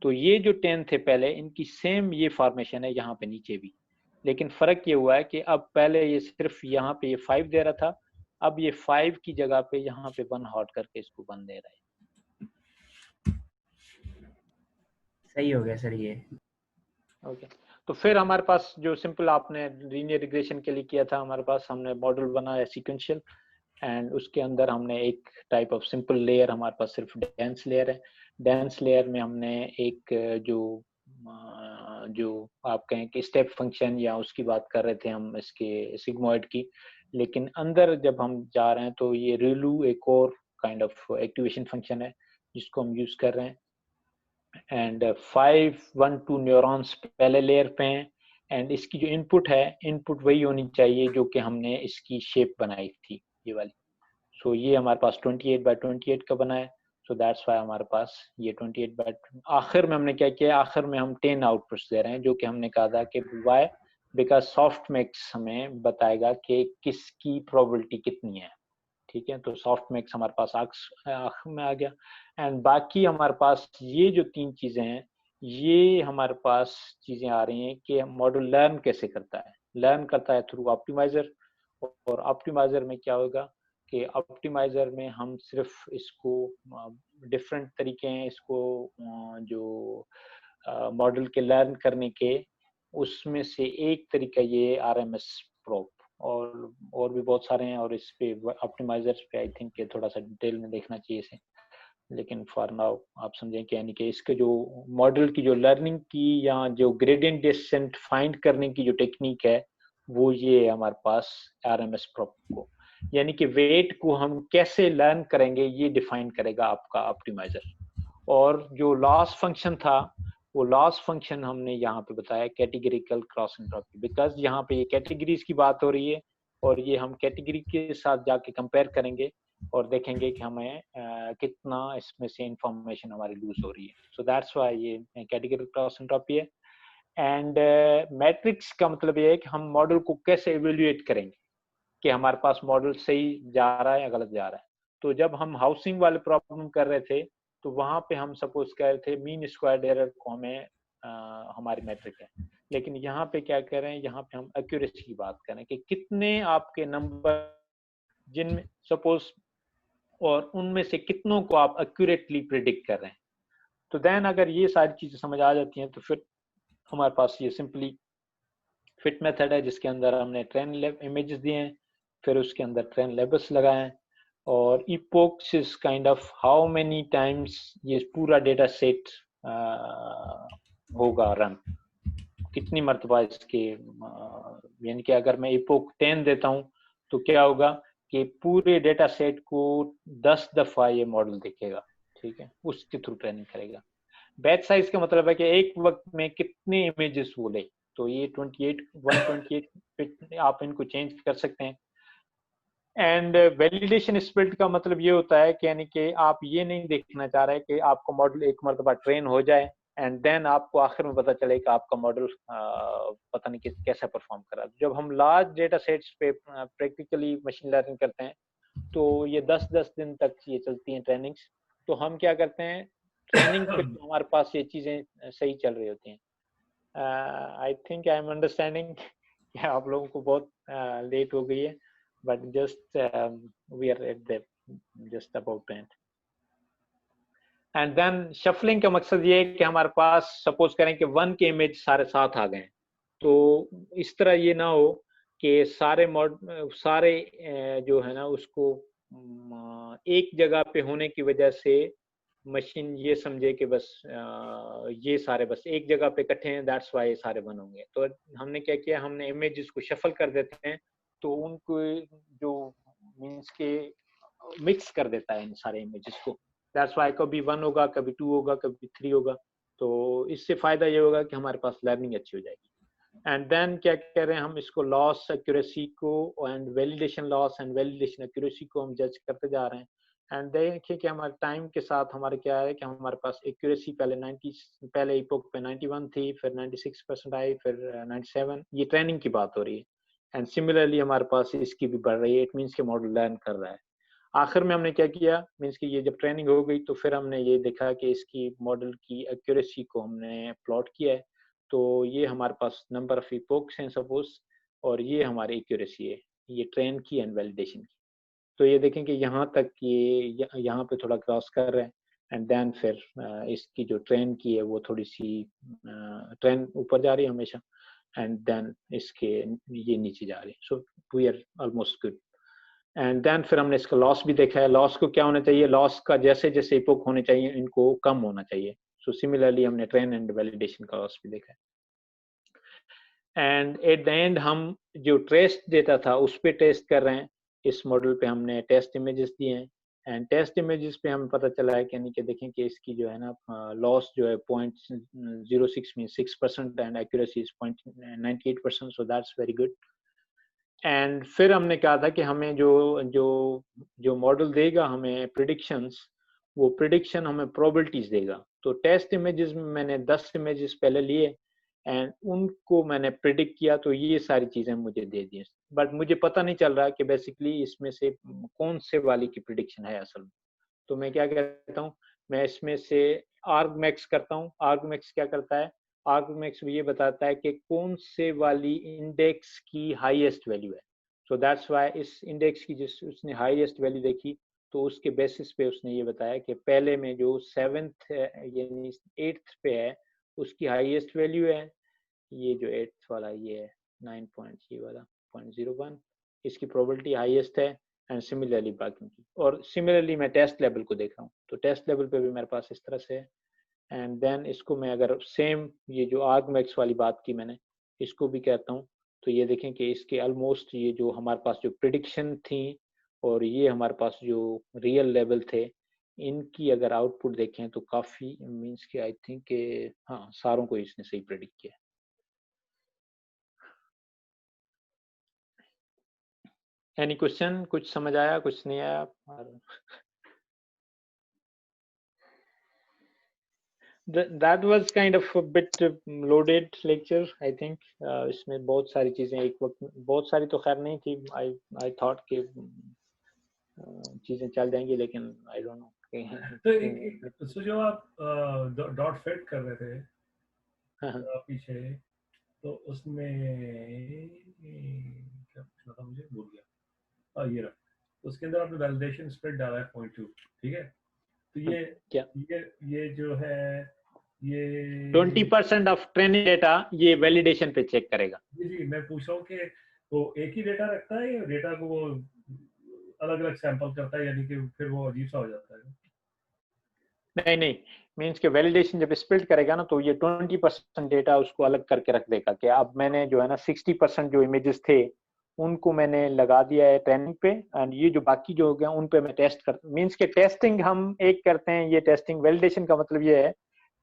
तो ये जो 10 थे पहले, इनकी सेम ये फॉर्मेशन है यहाँ पे नीचे भी, लेकिन फर्क ये हुआ है कि अब पहले ये सिर्फ यहाँ पे ये 5 दे रहा था, अब ये 5 की जगह पे यहाँ पे 1 हॉट करके इसको 1 दे रहा है। सही हो गया सर ये। ओके तो फिर हमारे पास जो सिंपल आपने लीनियर रिग्रेशन के लिए किया था, हमारे पास हमने मॉडल बनाया सीक्वेंशियल, एंड उसके अंदर हमने एक टाइप ऑफ सिंपल लेयर, हमारे पास सिर्फ डेंस लेयर है। डेंस लेयर में हमने एक जो आप कहें कि स्टेप फंक्शन या उसकी बात कर रहे थे हम इसके सिग्मॉइड की, लेकिन अंदर जब हम जा रहे हैं तो ये रिलू एक और काइंड ऑफ एक्टिवेशन फंक्शन है जिसको हम यूज कर रहे हैं। एंड 512 न्यूरॉन्स पहले लेयर पे हैं, एंड इसकी जो इनपुट है, इनपुट वही होनी चाहिए जो कि हमने इसकी शेप बनाई थी ये वाली। सो ये हमारे पास 28 बाय 28 का बना है, सो दैट्स वाई हमारे पास ये 28 बाय, आखिर में हमने क्या किया, आखिर में हम 10 आउटपुट्स दे रहे हैं, जो कि हमने कहा था कि वाई बिकॉज सॉफ्ट मैक्स हमें बताएगा कि किसकी प्रोबेबिलिटी कितनी है, ठीक है। तो सॉफ्ट मैक्स हमारे पास आखिर में आ गया, एंड बाकी हमारे पास ये जो 3 चीजें हैं, ये हमारे पास चीजें आ रही हैं कि मॉडल लर्न कैसे करता है। लर्न करता है थ्रू ऑप्टिमाइजर, और ऑप्टिमाइजर में क्या होगा कि ऑप्टिमाइजर में हम सिर्फ इसको डिफरेंट तरीके हैं इसको जो मॉडल के लर्न करने के, उसमें से एक तरीका ये आरएमएस प्रोब, और भी बहुत सारे हैं, और इस पे ऑप्टिमाइजर्स पे आई थिंक के थोड़ा सा डिटेल में देखना चाहिए इसे, लेकिन फॉर नाउ आप समझें कि यानी कि इसके जो मॉडल की जो लर्निंग की या जो ग्रेडियंट डिसेंट फाइंड करने की जो टेक्निक है, वो ये हमारे पास आरएमएस प्रोब को, यानी कि वेट को हम कैसे लर्न करेंगे ये डिफाइन करेगा आपका ऑप्टिमाइजर। और जो लॉस फंक्शन था, वो लॉस फंक्शन हमने यहाँ पे बताया कैटेगरिकल क्रॉस एंट्रोपी, बिकॉज यहाँ पे ये कैटेगरीज की बात हो रही है, और ये हम कैटेगरी के साथ जाके कंपेयर करेंगे और देखेंगे कि हमें कितना इसमें से इंफॉर्मेशन हमारी लूज हो रही है। सो दैट्स व्हाई ये कैटेगरी क्रॉस एंट्रोपी है। एंड मैट्रिक्स का मतलब ये है कि हम मॉडल को कैसे इवेल्युएट करेंगे कि हमारे पास मॉडल सही जा रहा है या गलत जा रहा है। तो जब हम हाउसिंग वाले प्रॉब्लम कर रहे थे तो वहां पे हम सपोज कर रहे थे मीन स्क्वायर एरर को हमें हमारी मैट्रिक है, लेकिन यहाँ पे क्या कर रहे हैं, यहाँ पे हम एक्यूरेसी की बात करें कि कितने आपके नंबर जिनमें सपोज और उनमें से कितनों को आप एक्यूरेटली प्रिडिक्ट कर रहे हैं। तो देन अगर ये सारी चीजें समझ आ जाती हैं तो फिर हमारे पास ये सिंपली फिट मेथड है जिसके अंदर हमने ट्रेन इमेजेस दिए हैं, फिर उसके अंदर ट्रेन लेबल्स लगाए हैं, और epochs is kind of how many times ये पूरा डेटा सेट होगा रन, कितनी मरतबा इसके यानी कि अगर मैं इपोक 10 देता हूं तो क्या होगा कि पूरे डेटा सेट को 10 दफा ये मॉडल देखेगा, ठीक है, उसके थ्रू ट्रेनिंग करेगा। बैच साइज का मतलब है कि एक वक्त में कितने इमेजेस वो ले, तो ये 128 आप इनको चेंज कर सकते हैं। एंड वैलिडेशन स्प्लिट का मतलब ये होता है कि यानी कि आप ये नहीं देखना चाह रहे कि आपका मॉडल एक मरतबा ट्रेन हो जाए एंड देन आपको आखिर में पता चले कि आपका मॉडल पता नहीं कैसा परफॉर्म कर रहा है। जब हम लार्ज डेटा सेट्स पे प्रैक्टिकली मशीन लर्निंग करते हैं तो ये 10-10 दिन तक ये चलती हैं ट्रेनिंग्स, तो हम क्या करते हैं ट्रेनिंग पे तो हमारे पास ये चीजें सही चल रही होती हैं। आई थिंक आई एम अंडरस्टैंडिंग कि आप लोगों को बहुत लेट हो गई है, but just we are at the just about to end. And then shuffling का मकसद ये है कि हमारे पास सपोज करें कि 1 के इमेज सारे साथ आ गए, तो इस तरह ये ना हो कि सारे जो है ना उसको एक जगह पे होने की वजह से मशीन ये समझे कि बस ये सारे बस एक जगह पे इकट्ठे हैं, दैट्स वाई ये सारे बन होंगे। तो हमने क्या किया, हमने इमेजेस को शफल कर देते हैं, तो उनको जो मीन्स के मिक्स कर देता है इन सारे इमेजेस को, दैट्स वाई कभी 1 होगा, कभी 2 होगा, कभी 3 होगा। तो इससे फायदा ये होगा कि हमारे पास लर्निंग अच्छी हो जाएगी। एंड देन क्या कह रहे हैं हम इसको लॉस एक्यूरेसी को and validation loss and validation accuracy को हम जज करते जा रहे हैं। एंड देखिए कि हमारे टाइम के साथ हमारे क्या है कि हमारे पास एक्यूरेसी पहले इपोक पे 91 थी, फिर 96% आई, फिर 97, ये ट्रेनिंग की बात हो रही है। एंड सिमिलरली हमारे पास इसकी भी बढ़ रही है, इट मीन्स कि मॉडल लर्न कर रहा है। आखिर में हमने क्या किया, मीन्स कि ये जब ट्रेनिंग हो गई तो फिर हमने ये देखा कि इसकी मॉडल की एक्यूरेसी को हमने प्लॉट किया है, तो ये हमारे पास नंबर ऑफ इपोक्स हैं सपोज, और ये हमारी एक्यूरेसी है, ये ट्रेन की एंड वैलिडेशन की। तो ये देखें कि यहाँ तक ये यहाँ पे थोड़ा क्रॉस कर रहे हैं, एंड देन फिर इसकी जो ट्रेन की है वो थोड़ी सी ट्रेन ऊपर जा रही है हमेशा, एंड देन इसके ये नीचे जा रही है। So we are almost good. And then फिर हमने इसका लॉस भी देखा है, लॉस को क्या होना चाहिए, लॉस का जैसे जैसे इपोक होने चाहिए इनको कम होना चाहिए। सो सिमिलरली हमने ट्रेन एंड वैलिडेशन का लॉस भी देखा है। एंड एट द एंड हम जो टेस्ट डेटा था उस पर टेस्ट कर रहे हैं। इस मॉडल पे हमने टेस्ट इमेजेस दिए हैं, एंड टेस्ट इमेजेस पे हमें पता चला है यानी कि देखें कि इसकी जो है ना लॉस जो है 0.06 mean 6% and accuracy is 0.98%, so that's very good. And फिर हमने कहा था कि हमें जो मॉडल देगा हमें प्रिडिक्शंस, वो प्रिडिक्शन हमें प्रोबेबिलिटीज देगा। तो टेस्ट इमेजेस में मैंने 10 इमेजेस पहले लिए एंड उनको मैंने प्रिडिक्ट किया, तो ये सारी चीजें मुझे दे दी, बट मुझे पता नहीं चल रहा कि बेसिकली इसमें से कौन से वाली की प्रिडिक्शन है असल में। तो मैं क्या कहता हूँ, मैं इसमें से आर्गमैक्स करता हूँ। आर्गमैक्स क्या करता है, आर्गमैक्स ये बताता है कि कौन से वाली इंडेक्स की हाईएस्ट वैल्यू है। सो दैट्स व्हाई इस इंडेक्स की जिस उसने हाईएस्ट वैल्यू देखी, तो उसके बेसिस पे उसने ये बताया कि पहले में जो 7th यानी 8th पे है उसकी हाईएस्ट वैल्यू है, ये जो 8th वाला ये है 9.01, इसकी प्रोबेबिलिटी हाईएस्ट है, एंड सिमिलरली बाकी की। और सिमिलरली मैं टेस्ट लेवल को देख रहा हूँ, तो टेस्ट लेवल पे भी मेरे पास इस तरह से है। एंड देन इसको मैं अगर सेम ये जो आर्गमैक्स वाली बात की मैंने, इसको भी कहता हूँ, तो ये देखें कि इसके ऑलमोस्ट ये जो हमारे पास जो प्रिडिक्शन थी और ये हमारे पास जो रियल लेवल थे, इनकी अगर आउटपुट देखें तो काफी मीन्स कि आई थिंक के हाँ सारों को इसने सही प्रेडिक्ट किया। एनी क्वेश्चन, कुछ समझ आया, कुछ नहीं आया? That was kind of a bit loaded lecture, I think. इसमें बहुत सारी चीजें एक वक्त, बहुत सारी तो खैर नहीं थी। I thought कि चीजें चल जाएंगी, लेकिन आई डोंट नो। तो एक जो आप डॉट फिट कर रहे थे पीछे, तो उसमें क्या पूछना था मुझे, भूल गया। ये रहा, उसके अंदर आपने वैलिडेशन स्प्रेड डाला है 0.2, ठीक है। तो ये क्या ये जो है ये 20% ऑफ ट्रेनिंग डेटा ये वैलिडेशन पे चेक करेगा। जी मैं पूछ रहा हूँ कि वो एक ही डेटा रखता है या डेटा को वो अलग अलग सैंपल करता है, यानी कि फिर वो अजीब सा हो जाता है? नहीं, मीन्स के वैलिडेशन जब स्प्लिट करेगा ना, तो ये 20% डेटा उसको अलग करके रख देगा कि अब मैंने जो है ना 60% जो इमेजेस थे उनको मैंने लगा दिया है ट्रेनिंग पे, एंड ये जो बाकी जो हो गया उन पे मैं टेस्ट कर, मीन्स के टेस्टिंग हम एक करते हैं। ये टेस्टिंग वैलिडेशन का मतलब ये है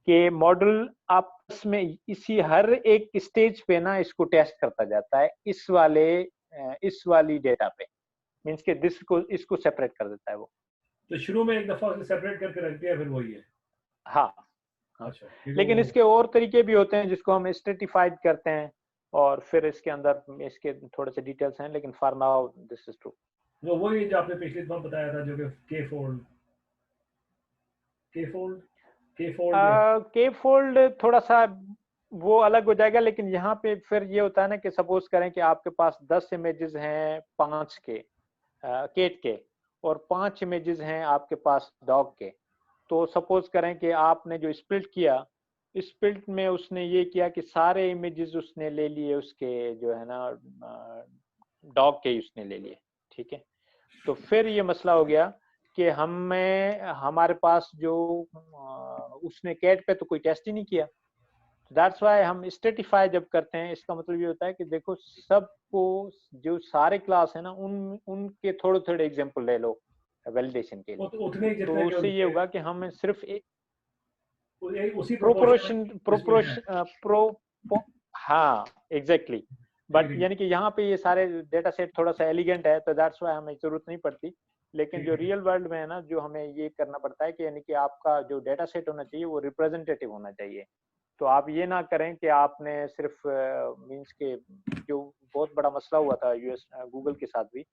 कि मॉडल आपस में इसी हर एक स्टेज पे ना इसको टेस्ट करता जाता है इस वाली डेटा पे, मीन्स के इसको सेपरेट कर देता है वो। तो शुरू में एक दफा सेपरेट करके रख दिया, फिर वही है। हाँ, अच्छा, लेकिन इसके और तरीके भी होते हैं जिसको हम स्ट्रेटिफाइड करते हैं, और फिर इसके अंदर इसके थोड़े से डिटेल्स हैं, लेकिन for now this is true. वो वही जो आपने पिछली बार बताया था, जो कि के फोल्ड थोड़ा सा वो अलग हो जाएगा, लेकिन यहाँ पे फिर ये होता है ना कि सपोज करें कि आपके पास 10 इमेजेस हैं 5 के केट के, और 5 इमेजेस हैं आपके पास डॉग के। तो सपोज करें कि आपने जो स्प्लिट किया, स्प्लिट में उसने ये किया कि सारे इमेजेस उसने ले लिए उसके जो है ना डॉग के उसने ले लिए, ठीक है। तो फिर ये मसला हो गया कि हमारे पास जो उसने कैट पे तो कोई टेस्ट ही नहीं किया। दैट्स वाई हम स्ट्रेटिफाई जब करते हैं, इसका मतलब ये होता है कि देखो सबको जो सारे क्लास है ना उनके थोड़े थोड़े एग्जांपल ले लो वैलिडेशन के लिए, तो उससे ये होगा कि हम सिर्फ उसी प्रोपोर्शन हाँ एग्जैक्टली। बट यानी कि यहाँ पे ये सारे डेटा सेट थोड़ा सा एलिगेंट है, तो दैट्स वाई हमें जरूरत नहीं पड़ती। लेकिन जो रियल वर्ल्ड में है ना, जो हमें ये करना पड़ता है कि यानी कि आपका जो डेटा सेट होना चाहिए वो रिप्रेजेंटेटिव होना चाहिए। तो आप ये ना करें कि आपने सिर्फ मींस के जो बहुत बड़ा मसला हुआ था यूएस गूगल के साथ भी,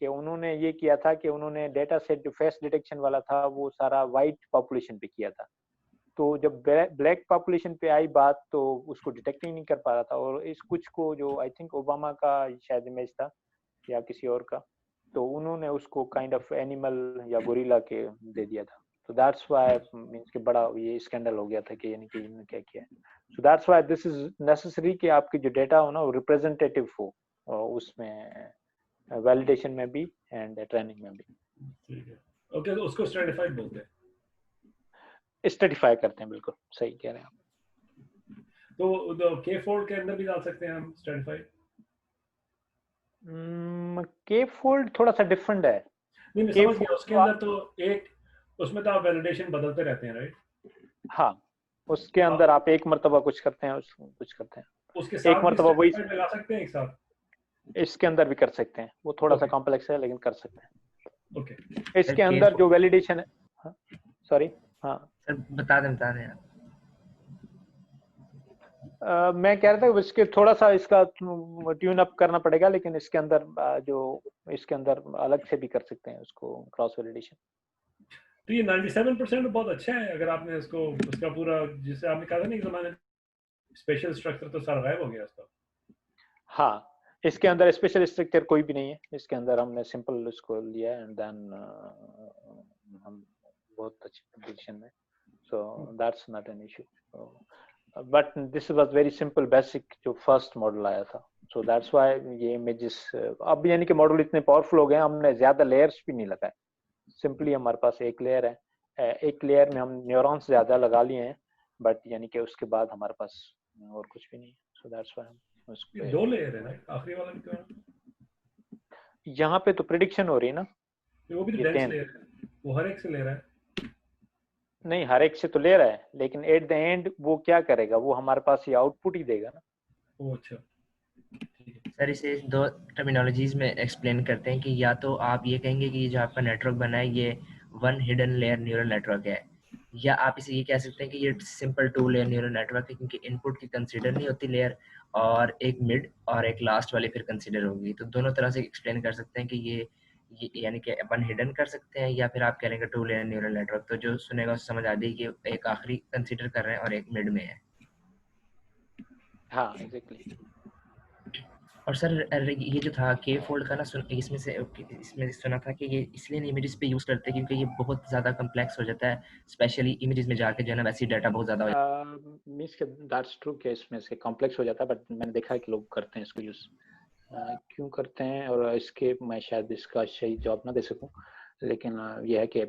कि उन्होंने ये किया था कि उन्होंने डेटा सेट जो फेस डिटेक्शन वाला था वो सारा वाइट पॉपुलेशन पे किया था। तो जब ब्लैक पॉपुलेशन पे आई बात, तो उसको डिटेक्ट ही नहीं कर पा रहा था। और इस कुछ को जो आई थिंक ओबामा का शायद इमेज था या किसी और का, तो उन्होंने उसको काइंड ऑफ एनिमल या गोरिल्ला के दे दिया था। तो दैट्स व्हाई मींस कि बड़ा ये स्कैंडल हो गया था कि यानी कि इन्होंने क्या किया। सो that's why this is necessary कि आपकी जो डेटा हो ना वो रिप्रेजेंटेटिव हो, उसमें वैलिडेशन में भी एंड ट्रेनिंग में भी। ठीक है, ओके, तो उसको स्ट्रेटिफाइड बोलते हैं, स्ट्रेटिफाई करते हैं। बिल्कुल सही कह रहे हैं आप। तो के फोल्ड के अंदर भी डाल सकते हैं हम स्ट्रेटिफाइड? के फोल्ड थोड़ा सा डिफरेंट है। नहीं, मैं समझ गया, उसके अंदर तो एक उसमें तो आप वैलिडेशन बदलते रहते हैं, राइट? हाँ, उसके अंदर आप एक मर्तबा कुछ करते हैं, कुछ करते हैं, उसके साथ एक मर्तबा वही लगा सकते हैं एक साथ। इसके अंदर भी कर सकते हैं, वो थोड़ा सा कॉम्प्लेक्स है लेकिन कर सकते हैं। ओके, इसके अंदर जो वैलिडेशन है, सॉरी हाँ सर बता दें आप। मैं कह रहा था इसके थोड़ा सा इसका ट्यून अप करना पड़ेगा, लेकिन इसके अंदर इसके अंदर अलग से भी कर सकते हैं उसको क्रॉस वैलिडेशन। तो ये 97% बहुत अच्छा है अगर आपने इसको उसका पूरा, जिसे आपने कहा था ना कि ज़माने स्पेशल स्ट्रक्चर तो सारा गायब हो गया उसका। हाँ, इसके अंदर स्पेशल स्ट्रक्चर कोई भी नहीं है, इसके अंदर हमने सिंपल उसको लिया एंड देन हम बहुत अच्छी पोजीशन में, so that's not an issue. But this was very simple basic जो फर्स्ट मॉडल आया था, सो दैट्स व्हाई ये इमेजेस अब यानी कि मॉडल इतने पावरफुल हो गए, हमने ज्यादा लेयर्स भी नहीं लगाए, सिंपली हमारे पास एक लेयर है, एक लेयर में हम न्यूरॉन्स ज्यादा लगा लिए हैं, बट यानी कि उसके बाद हमारे पास और कुछ भी नहीं है। सो दैट्स व्हाई हम ये 2 लेयर है ना, आखिरी वाला भी तो है। यहाँ पे तो प्रेडिक्शन हो रही है ना, वो भी तो डेंस लेयर है, वो हर एक से ले रहा है। नहीं, हर एक से तो ले रहा है, लेकिन एट द एंड वो क्या करेगा, वो हमारे पास ये आउटपुट ही देगा ना। ओ अच्छा, सर इसे 2 टर्मिनोलॉजीज में एक्सप्लेन करते हैं कि या तो आप ये कहेंगे कि जो आपका नेटवर्क बना है ये 1 हिडन लेयर न्यूरल नेटवर्क है, या आप इसे ये कह सकते हैं कि ये सिंपल 2 लेयर न्यूरल नेटवर्क है, क्योंकि इनपुट की कंसीडर नहीं होती लेयर, और एक मिड और एक लास्ट वाली फिर कंसीडर होगी। तो दोनों तरह से एक्सप्लेन कर सकते हैं कि ये यानी कि वन हिडन कर सकते हैं, या फिर आप कह रहे हैं कि टू लेयर न्यूरल नेटवर्क, तो जो सुनेगा उसे समझ आ जाएगी कि एक आखिरी कंसीडर कर रहे हैं और एक मिड में है। हाँ एग्जैक्टली। और सर ये जो था के फोल्ड का ना, इसमें सुना था कि ये इसलिए इमेजेस पे यूज करते हैं क्योंकि ये बहुत ज्यादा कॉम्प्लेक्स हो जाता है, स्पेशली इमेजेस में जाके जो है ना वैसी डाटा बहुत ज्यादा हो जाता मीन्स के दैट्स ट्रू कि इसमें से कॉम्प्लेक्स हो जाता है, बट मैंने देखा है कि लोग करते हैं इसको यूज। क्यों करते हैं और इसके मैं शायद इसका सही जवाब ना दे सकूं, लेकिन यह है कि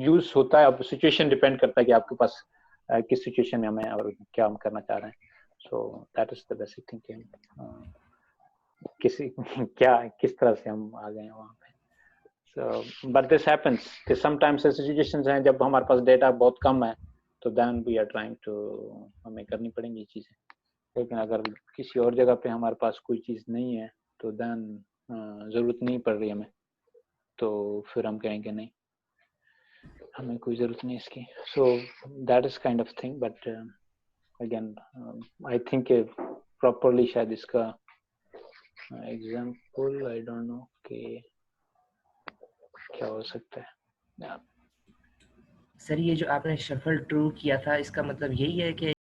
यूज होता है। अब सिचुएशन डिपेंड करता है कि आपके पास किस सिचुएशन में हमें और क्या हम करना चाह रहे हैं। So that is the basic thinking, किसी क्या किस तरह से हम आ गए वहाँ पे। सो बट दिस हैपेंस कि समटाइम्स ऐसी सिचुएशंस हैं जब हमारे पास डेटा बहुत कम है, तो then we are trying to, हमें करनी पड़ेंगी चीजें। लेकिन अगर किसी और जगह पे हमारे पास कोई चीज नहीं है तो देन जरूरत नहीं पड़ रही हमें, तो फिर हम कहेंगे नहीं हमें कोई जरूरत नहीं इसकी। So that is kind of thing, but again I think properly शायद इसका एग्जांपल आई डोंट नो कि क्या हो सकता है। सर ये जो आपने शफल ट्रू किया था, इसका मतलब यही है कि